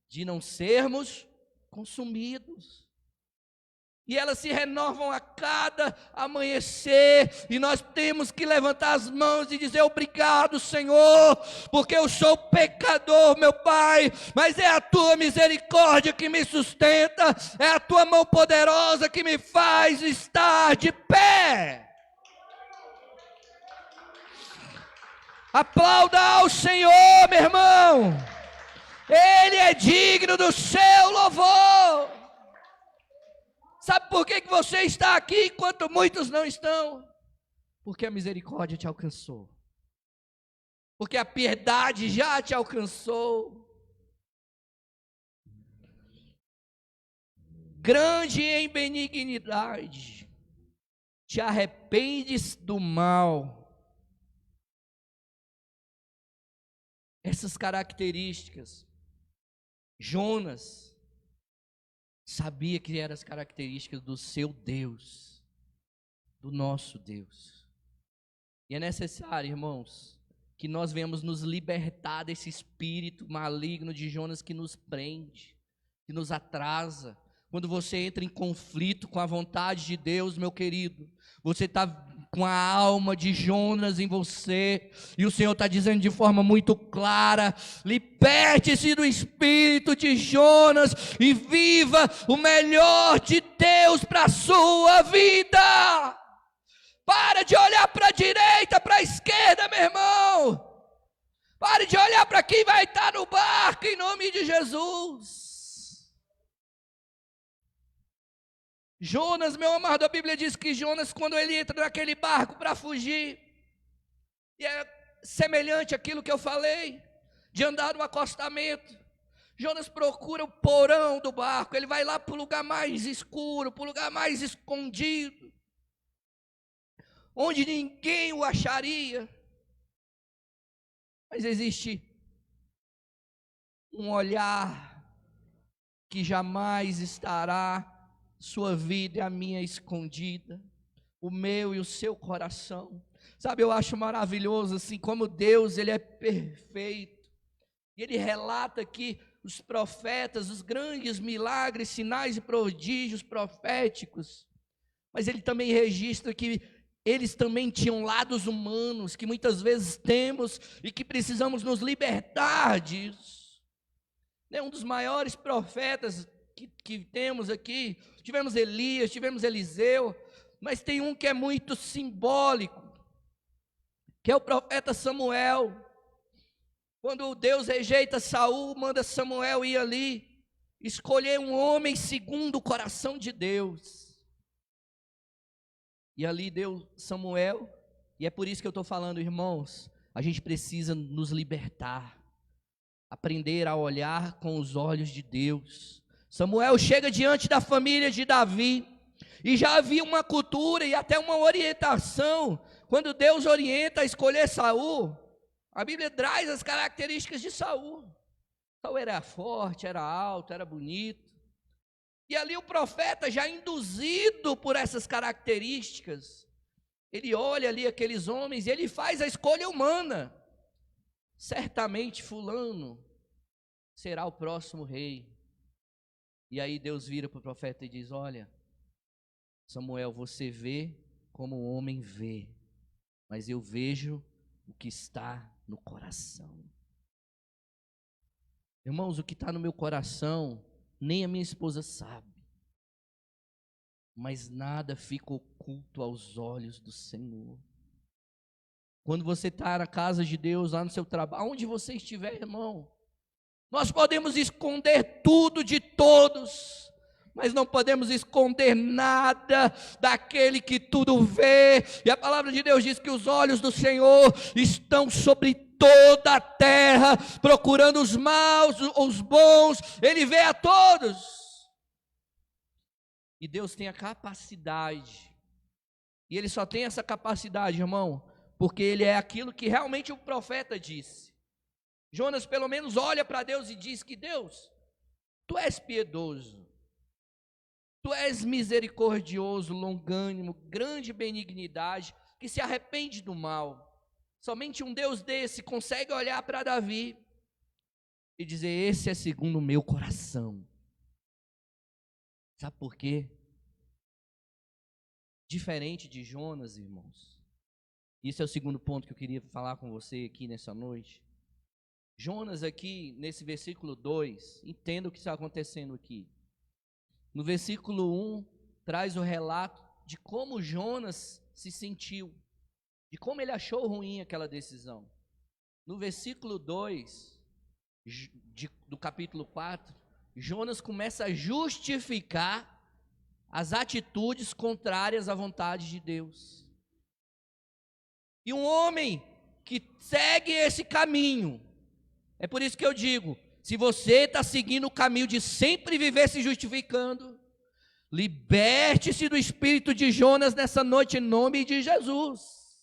de não sermos consumidos. E elas se renovam a cada amanhecer, e nós temos que levantar as mãos e dizer: obrigado, Senhor, porque eu sou pecador, meu Pai, mas é a tua misericórdia que me sustenta, é a tua mão poderosa que me faz estar de pé. Aplauda ao Senhor, meu irmão, Ele é digno do seu louvor. Sabe por que você está aqui enquanto muitos não estão? Porque a misericórdia te alcançou, porque a piedade já te alcançou. Grande em benignidade, te arrependes do mal. Essas características, Jonas sabia que eram as características do seu Deus, do nosso Deus. E é necessário, irmãos, que nós venhamos nos libertar desse espírito maligno de Jonas que nos prende, que nos atrasa. Quando você entra em conflito com a vontade de Deus, meu querido, você está com a alma de Jonas em você, e o Senhor está dizendo de forma muito clara: liberte-se do espírito de Jonas e viva o melhor de Deus para a sua vida. Para de olhar para a direita, para a esquerda, meu irmão. Pare de olhar para quem vai estar no barco, em nome de Jesus. Jonas, meu amado, a Bíblia diz que Jonas, quando ele entra naquele barco para fugir, e é semelhante àquilo que eu falei, de andar no acostamento, Jonas procura o porão do barco, ele vai lá para o lugar mais escuro, para o lugar mais escondido, onde ninguém o acharia. Mas existe um olhar que jamais estará sua vida e a minha escondida, o meu e o seu coração. Sabe, eu acho maravilhoso assim como Deus, ele é perfeito. E ele relata aqui os profetas, os grandes milagres, sinais e prodígios proféticos. Mas ele também registra que eles também tinham lados humanos que muitas vezes temos e que precisamos nos libertar disso. Um dos maiores profetas que temos aqui, tivemos Elias, tivemos Eliseu, mas tem um que é muito simbólico, que é o profeta Samuel. Quando Deus rejeita Saul, manda Samuel ir ali, escolher um homem segundo o coração de Deus. E ali deu Samuel, e é por isso que eu estou falando, irmãos, a gente precisa nos libertar, aprender a olhar com os olhos de Deus. Samuel chega diante da família de Davi, e já havia uma cultura e até uma orientação. Quando Deus orienta a escolher Saul, a Bíblia traz as características de Saul. Saul era forte, era alto, era bonito. E ali o profeta, já induzido por essas características, ele olha ali aqueles homens e ele faz a escolha humana. Certamente fulano será o próximo rei. E aí Deus vira para o profeta e diz: olha, Samuel, você vê como o homem vê, mas eu vejo o que está no coração. Irmãos, o que está no meu coração, nem a minha esposa sabe, mas nada fica oculto aos olhos do Senhor. Quando você está na casa de Deus, lá no seu trabalho, onde você estiver, irmão, nós podemos esconder tudo de todos, mas não podemos esconder nada daquele que tudo vê. E a palavra de Deus diz que os olhos do Senhor estão sobre toda a terra, procurando os maus, os bons, Ele vê a todos. E Deus tem a capacidade, e Ele só tem essa capacidade, irmão, porque Ele é aquilo que realmente o profeta disse. Jonas pelo menos olha para Deus e diz que: Deus, Tu és piedoso, Tu és misericordioso, longânimo, grande benignidade, que se arrepende do mal. Somente um Deus desse consegue olhar para Davi e dizer: esse é segundo o meu coração. Sabe por quê? Diferente de Jonas, irmãos, isso é o segundo ponto que eu queria falar com você aqui nessa noite. Jonas aqui, nesse versículo 2, entenda o que está acontecendo aqui. No versículo 1, traz o relato de como Jonas se sentiu, de como ele achou ruim aquela decisão. No versículo 2, do capítulo 4, Jonas começa a justificar as atitudes contrárias à vontade de Deus. E um homem que segue esse caminho, é por isso que eu digo, se você está seguindo o caminho de sempre viver se justificando, liberte-se do espírito de Jonas nessa noite, em nome de Jesus.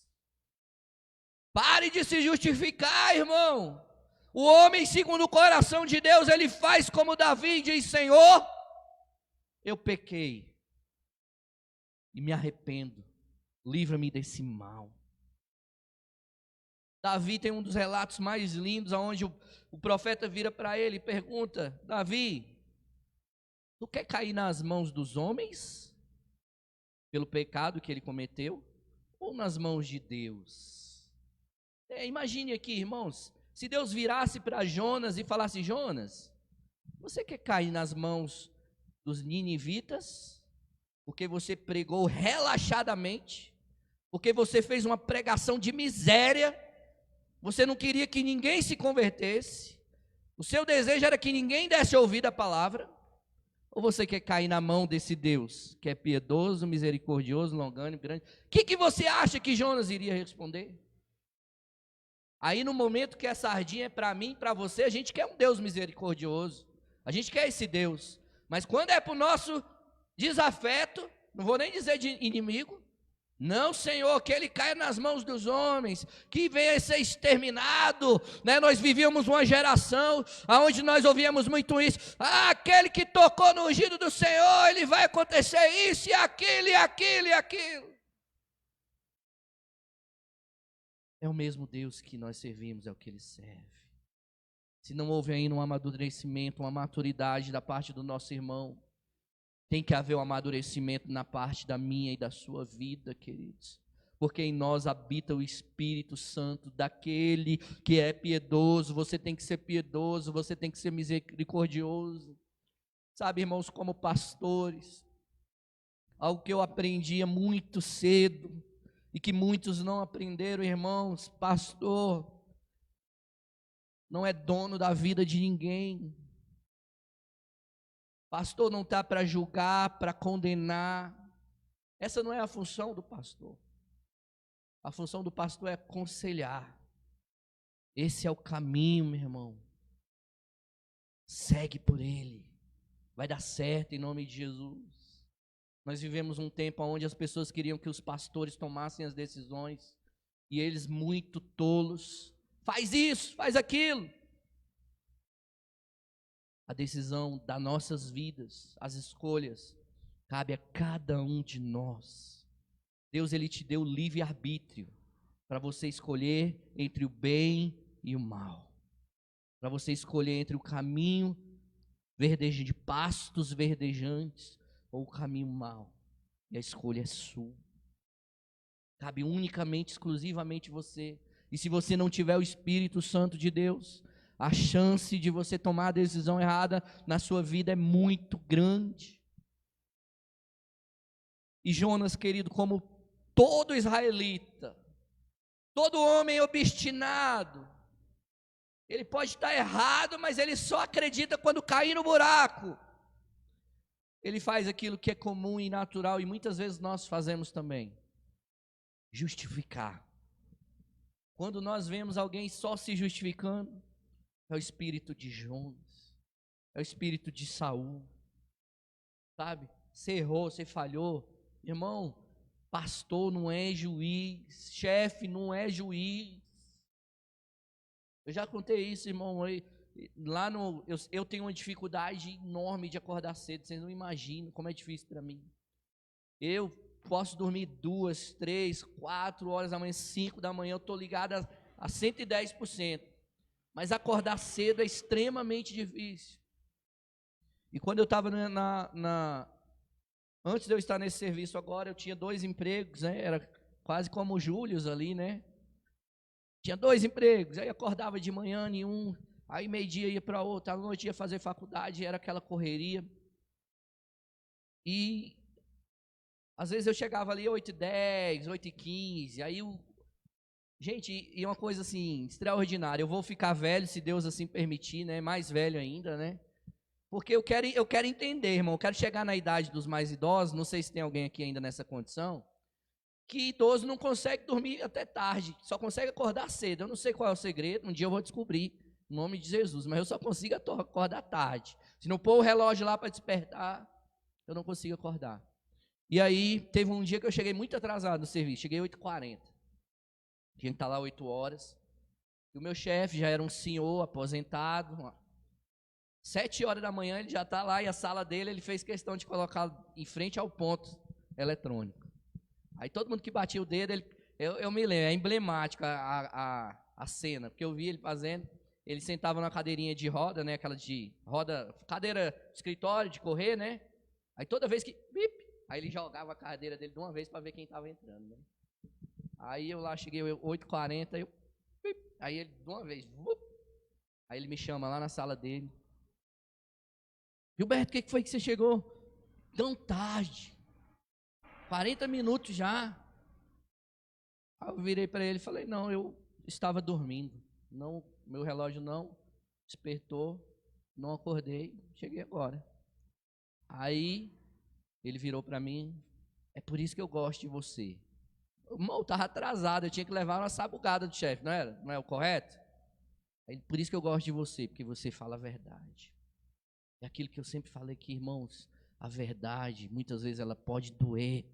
Pare de se justificar, irmão. O homem segundo o coração de Deus, ele faz como Davi, diz: Senhor, eu pequei e me arrependo, livra-me desse mal. Davi tem um dos relatos mais lindos, onde o profeta vira para ele e pergunta: Davi, tu quer cair nas mãos dos homens, pelo pecado que ele cometeu, ou nas mãos de Deus? Imagine aqui, irmãos, se Deus virasse para Jonas e falasse: Jonas, você quer cair nas mãos dos ninivitas, porque você pregou relaxadamente, porque você fez uma pregação de miséria, você não queria que ninguém se convertesse, o seu desejo era que ninguém desse ouvido à palavra, ou você quer cair na mão desse Deus, que é piedoso, misericordioso, longânimo, grande? O que você acha que Jonas iria responder? Aí no momento que a sardinha é para mim, para você, a gente quer um Deus misericordioso, a gente quer esse Deus, mas quando é para o nosso desafeto, não vou nem dizer de inimigo, não, Senhor, que ele caia nas mãos dos homens, que venha a ser exterminado, né? Nós vivíamos uma geração onde nós ouvíamos muito isso: aquele que tocou no ungido do Senhor, ele vai acontecer isso e aquilo e aquilo e aquilo. É o mesmo Deus que nós servimos, é o que ele serve. Se não houve ainda um amadurecimento, uma maturidade da parte do nosso irmão, tem que haver um amadurecimento na parte da minha e da sua vida, queridos, porque em nós habita o Espírito Santo daquele que é piedoso. Você tem que ser piedoso, você tem que ser misericordioso. Sabe, irmãos, como pastores, algo que eu aprendia muito cedo e que muitos não aprenderam, irmãos: pastor não é dono da vida de ninguém. Pastor não está para julgar, para condenar. Essa não é a função do pastor. A função do pastor é aconselhar. Esse é o caminho, meu irmão. Segue por ele. Vai dar certo em nome de Jesus. Nós vivemos um tempo onde as pessoas queriam que os pastores tomassem as decisões, e eles, muito tolos: faz isso, faz aquilo. A decisão das nossas vidas, as escolhas, cabe a cada um de nós. Deus, ele te deu livre-arbítrio para você escolher entre o bem e o mal, para você escolher entre o caminho de pastos verdejantes ou o caminho mau, e a escolha é sua. Cabe unicamente, exclusivamente você. E se você não tiver o Espírito Santo de Deus, a chance de você tomar a decisão errada na sua vida é muito grande. E Jonas, querido, como todo israelita, todo homem obstinado, ele pode estar errado, mas ele só acredita quando cair no buraco. Ele faz aquilo que é comum e natural, e muitas vezes nós fazemos também: justificar. Quando nós vemos alguém só se justificando, é o espírito de Jonas, é o espírito de Saul, sabe? Você errou, você falhou, irmão. Pastor não é juiz, chefe não é juiz. Eu já contei isso, irmão. Eu tenho uma dificuldade enorme de acordar cedo. Vocês não imaginam como é difícil para mim. Eu posso dormir 2, 3, 4 horas da manhã, 5 da manhã, eu estou ligado a 110%. Mas acordar cedo é extremamente difícil. E quando eu estava antes de eu estar nesse serviço agora, eu tinha 2 empregos, né? Era quase como o Július ali, né? Tinha 2 empregos, aí acordava de manhã em um, aí meio-dia ia para outro, à noite ia fazer faculdade, era aquela correria. E às vezes eu chegava ali 8h10, 8h15, aí gente, e uma coisa assim, extraordinária: eu vou ficar velho, se Deus assim permitir, né? Mais velho ainda, né? Porque eu quero entender, irmão, eu quero chegar na idade dos mais idosos. Não sei se tem alguém aqui ainda nessa condição, que idoso não consegue dormir até tarde, só consegue acordar cedo. Eu não sei qual é o segredo, um dia eu vou descobrir, em nome de Jesus, mas eu só consigo acordar tarde. Se não pôr o relógio lá para despertar, eu não consigo acordar. E aí, teve um dia que eu cheguei muito atrasado no serviço, cheguei 8h40. Tinha que estar lá 8 horas. E o meu chefe já era um senhor aposentado. 7 horas da manhã ele já está lá, e a sala dele ele fez questão de colocar em frente ao ponto eletrônico. Aí todo mundo que batia o dedo, eu me lembro, é emblemático a a cena, porque eu vi ele fazendo. Ele sentava na cadeirinha de roda, né? Aquela de roda, cadeira de escritório, de correr, né? Aí toda vez que, bip, aí ele jogava a cadeira dele de uma vez para ver quem estava entrando, né? Aí eu lá cheguei 8h40, aí ele de uma vez, aí ele me chama lá na sala dele. Gilberto, o que foi que você chegou tão tarde? 40 minutos já. Aí eu virei para ele e falei, não, eu estava dormindo. Não, meu relógio não despertou, não acordei, cheguei agora. Aí ele virou para mim, é por isso que eu gosto de você. Eu estava atrasado, eu tinha que levar uma sabugada do chefe, não era? Não é o correto? Aí, por isso que eu gosto de você, porque você fala a verdade. É aquilo que eu sempre falei aqui, irmãos, a verdade, muitas vezes ela pode doer,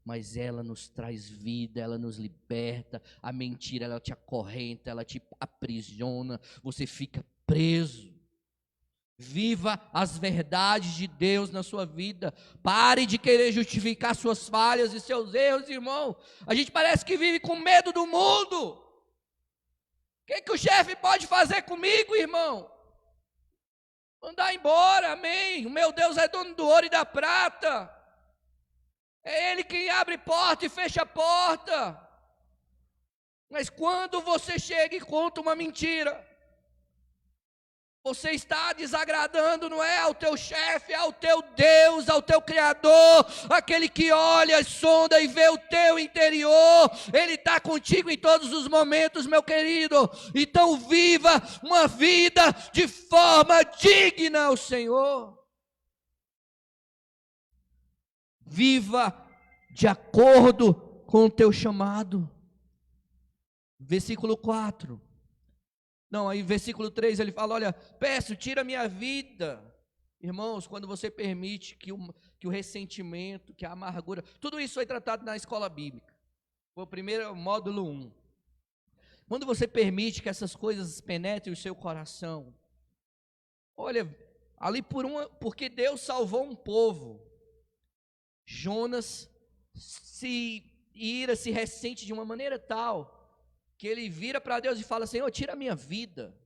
mas ela nos traz vida, ela nos liberta. A mentira, ela te acorrenta, ela te aprisiona, você fica preso. Viva as verdades de Deus na sua vida. Pare de querer justificar suas falhas e seus erros, irmão. A gente parece que vive com medo do mundo. O que o chefe pode fazer comigo, irmão? Mandar embora, amém. O meu Deus é dono do ouro e da prata. É Ele quem abre porta e fecha a porta. Mas quando você chega e conta uma mentira, você está desagradando, não é ao teu chefe, é ao teu Deus, ao teu Criador, aquele que olha, sonda e vê o teu interior. Ele está contigo em todos os momentos, meu querido. Então viva uma vida de forma digna ao Senhor. Viva de acordo com o teu chamado. Versículo 4. Não, aí versículo 3 ele fala, olha, peço, tira minha vida. Irmãos, quando você permite que o ressentimento, que a amargura, tudo isso foi tratado na escola bíblica. Foi o primeiro módulo 1. Quando você permite que essas coisas penetrem o seu coração, olha, ali porque Deus salvou um povo, Jonas se ressente de uma maneira tal, que ele vira para Deus e fala, Senhor, tira a minha vida,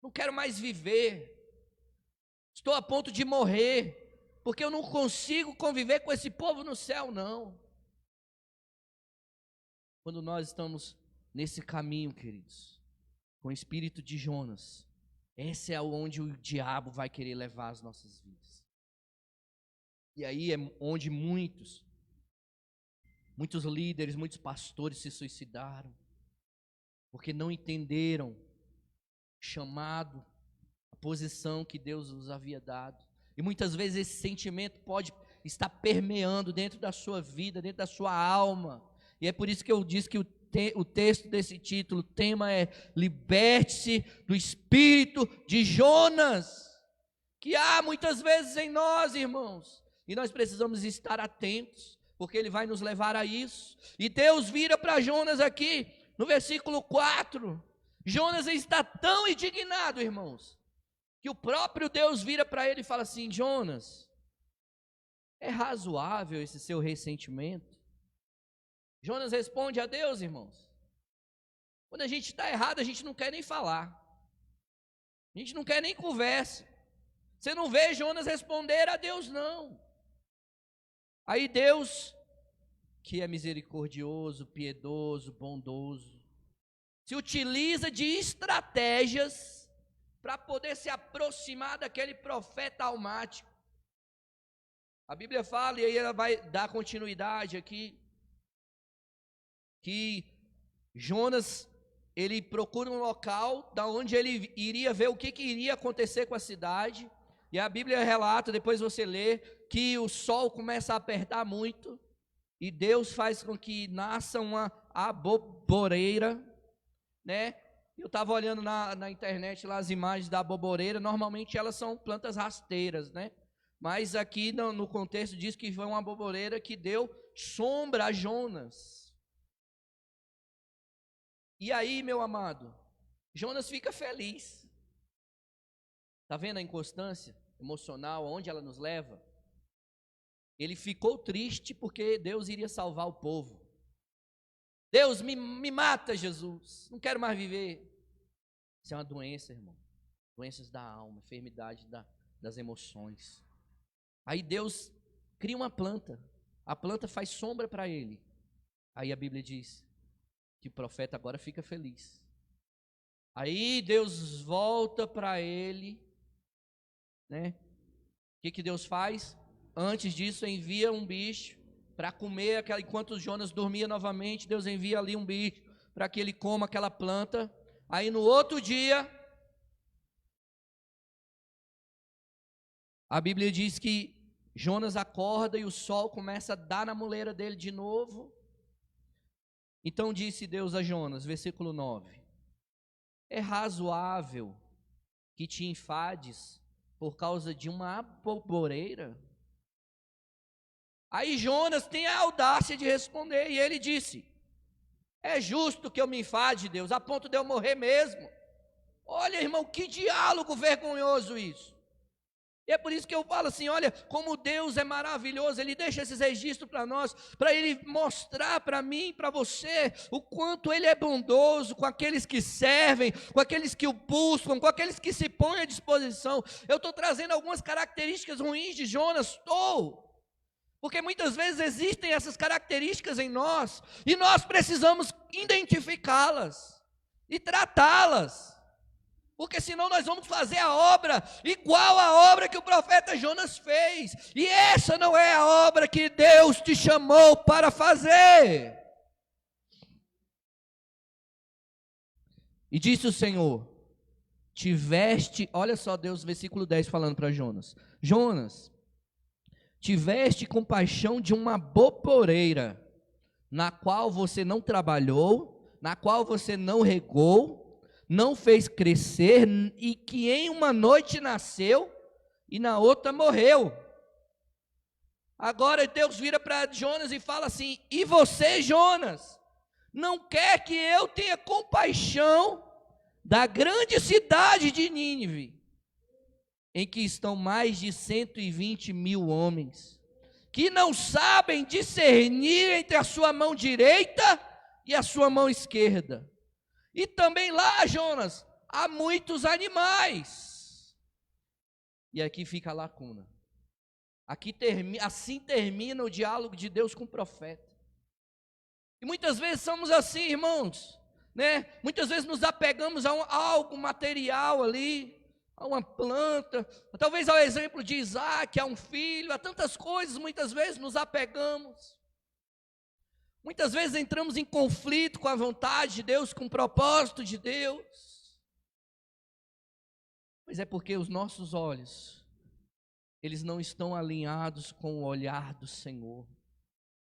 não quero mais viver, estou a ponto de morrer, porque eu não consigo conviver com esse povo no céu, não. Quando nós estamos nesse caminho, queridos, com o espírito de Jonas, esse é onde o diabo vai querer levar as nossas vidas. E aí é onde muitos líderes, muitos pastores se suicidaram, porque não entenderam o chamado, a posição que Deus nos havia dado. E muitas vezes esse sentimento pode estar permeando dentro da sua vida, dentro da sua alma. E é por isso que eu disse que o texto desse título, o tema é liberte-se do espírito de Jonas, que há muitas vezes em nós, irmãos. E nós precisamos estar atentos, porque ele vai nos levar a isso. E Deus vira para Jonas aqui, no versículo 4, Jonas está tão indignado, irmãos, que o próprio Deus vira para ele e fala assim, Jonas, é razoável esse seu ressentimento? Jonas responde a Deus, irmãos, quando a gente está errado, a gente não quer nem falar, a gente não quer nem conversa. Você não vê Jonas responder a Deus, não. Aí Deus, que é misericordioso, piedoso, bondoso, se utiliza de estratégias para poder se aproximar daquele profeta almático. A Bíblia fala, e aí ela vai dar continuidade aqui, que Jonas, ele procura um local da onde ele iria ver o que iria acontecer com a cidade, e a Bíblia relata, depois você lê, que o sol começa a apertar muito, e Deus faz com que nasça uma aboboreira, né? Eu estava olhando na internet lá as imagens da aboboreira, normalmente elas são plantas rasteiras, né? Mas aqui no contexto diz que foi uma aboboreira que deu sombra a Jonas. E aí, meu amado, Jonas fica feliz. Está vendo a inconstância emocional, aonde ela nos leva? Ele ficou triste porque Deus iria salvar o povo. Deus, me mata, Jesus, não quero mais viver. Isso é uma doença, irmão. Doenças da alma, enfermidade das emoções. Aí Deus cria uma planta. A planta faz sombra para ele. Aí a Bíblia diz que o profeta agora fica feliz. Aí Deus volta para ele, né? O que Deus faz? Antes disso, envia um bicho para comer enquanto Jonas dormia novamente. Deus envia ali um bicho para que ele coma aquela planta. Aí no outro dia, a Bíblia diz que Jonas acorda e o sol começa a dar na moleira dele de novo. Então disse Deus a Jonas, versículo 9: é razoável que te enfades por causa de uma aboboreira? Aí Jonas tem a audácia de responder, e ele disse: é justo que eu me enfade, Deus, a ponto de eu morrer mesmo. Olha, irmão, que diálogo vergonhoso isso. E é por isso que eu falo assim, olha, como Deus é maravilhoso, Ele deixa esses registros para nós, para Ele mostrar para mim, para você, o quanto Ele é bondoso com aqueles que servem, com aqueles que o buscam, com aqueles que se põem à disposição. Eu estou trazendo algumas características ruins de Jonas, porque muitas vezes existem essas características em nós, e nós precisamos identificá-las, e tratá-las. Porque senão nós vamos fazer a obra igual a obra que o profeta Jonas fez. E essa não é a obra que Deus te chamou para fazer. E disse o Senhor: olha só Deus, versículo 10 falando para Jonas: Jonas, tiveste compaixão de uma aboboreira, na qual você não trabalhou, na qual você não regou, não fez crescer, e que em uma noite nasceu e na outra morreu. Agora Deus vira para Jonas e fala assim: e você, Jonas, não quer que eu tenha compaixão da grande cidade de Nínive, em que estão mais de 120 mil homens, que não sabem discernir entre a sua mão direita e a sua mão esquerda? E também lá, Jonas, há muitos animais. E aqui fica a lacuna. Assim termina o diálogo de Deus com o profeta. E muitas vezes somos assim, irmãos, né? Muitas vezes nos apegamos a algo material ali, a uma planta, talvez ao exemplo de Isaac, a um filho, a tantas coisas, muitas vezes nos apegamos. Muitas vezes entramos em conflito com a vontade de Deus, com o propósito de Deus. Mas é porque os nossos olhos, eles não estão alinhados com o olhar do Senhor.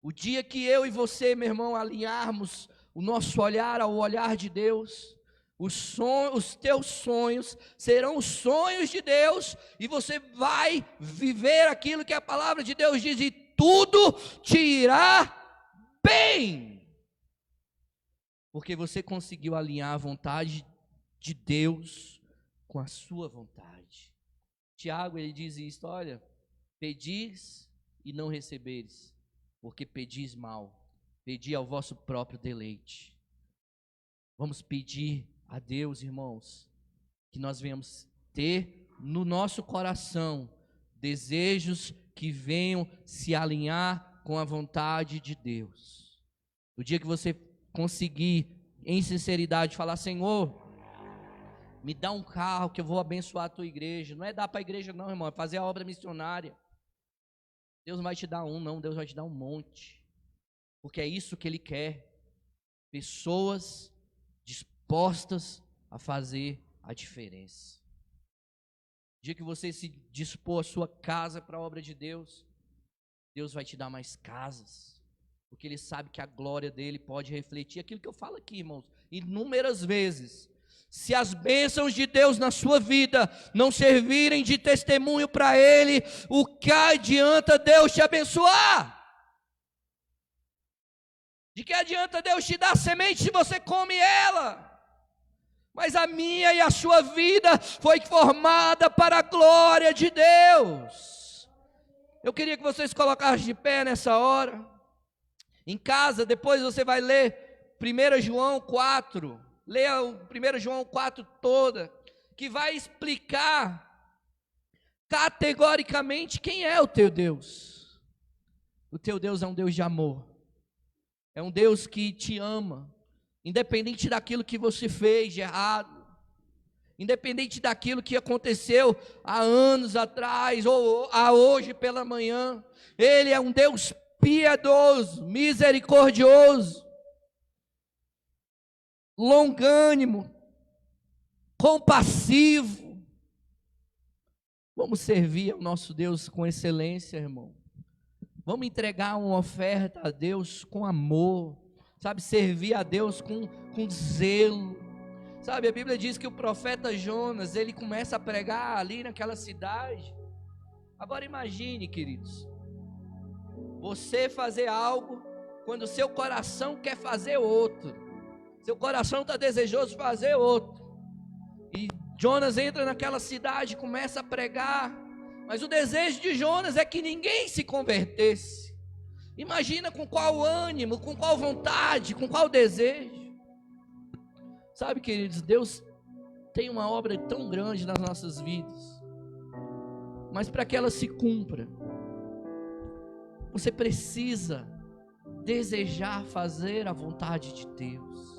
O dia que eu e você, meu irmão, alinharmos o nosso olhar ao olhar de Deus, os teus sonhos serão os sonhos de Deus, e você vai viver aquilo que a palavra de Deus diz, e tudo te irá bem, porque você conseguiu alinhar a vontade de Deus com a sua vontade. Tiago, ele diz isso: olha, pedis e não receberes, porque pedis mal, pedi ao vosso próprio deleite. Vamos pedir a Deus, irmãos, que nós venhamos ter no nosso coração desejos que venham se alinhar com a vontade de Deus. O dia que você conseguir, em sinceridade, falar: Senhor, me dá um carro que eu vou abençoar a tua igreja. Não é dar para a igreja não, irmão, é fazer a obra missionária. Deus não vai te dar um, não, Deus vai te dar um monte, porque é isso que Ele quer, pessoas dispostas a fazer a diferença. O dia que você se dispor a sua casa para a obra de Deus, Deus vai te dar mais casas, porque Ele sabe que a glória dEle pode refletir aquilo que eu falo aqui, irmãos, inúmeras vezes. Se as bênçãos de Deus na sua vida não servirem de testemunho para Ele, o que adianta Deus te abençoar? De que adianta Deus te dar semente se você come ela? Mas a minha e a sua vida foi formada para a glória de Deus. Eu queria que vocês colocassem de pé nessa hora. Em casa, depois você vai ler 1 João 4, leia o 1 João 4 toda, que vai explicar categoricamente quem é o teu Deus. O teu Deus é um Deus de amor, é um Deus que te ama, independente daquilo que você fez de errado, independente daquilo que aconteceu há anos atrás, ou a hoje pela manhã. Ele é um Deus piedoso, misericordioso, longânimo, compassivo. Vamos servir ao nosso Deus com excelência, irmão. Vamos entregar uma oferta a Deus com amor, sabe, servir a Deus com zelo. Sabe, a Bíblia diz que o profeta Jonas, ele começa a pregar ali naquela cidade. Agora imagine, queridos, você fazer algo quando o seu coração quer fazer outro. Seu coração está desejoso de fazer outro. E Jonas entra naquela cidade, começa a pregar, mas o desejo de Jonas é que ninguém se convertesse. Imagina com qual ânimo, com qual vontade, com qual desejo. Sabe, queridos, Deus tem uma obra tão grande nas nossas vidas, mas para que ela se cumpra, você precisa desejar fazer a vontade de Deus.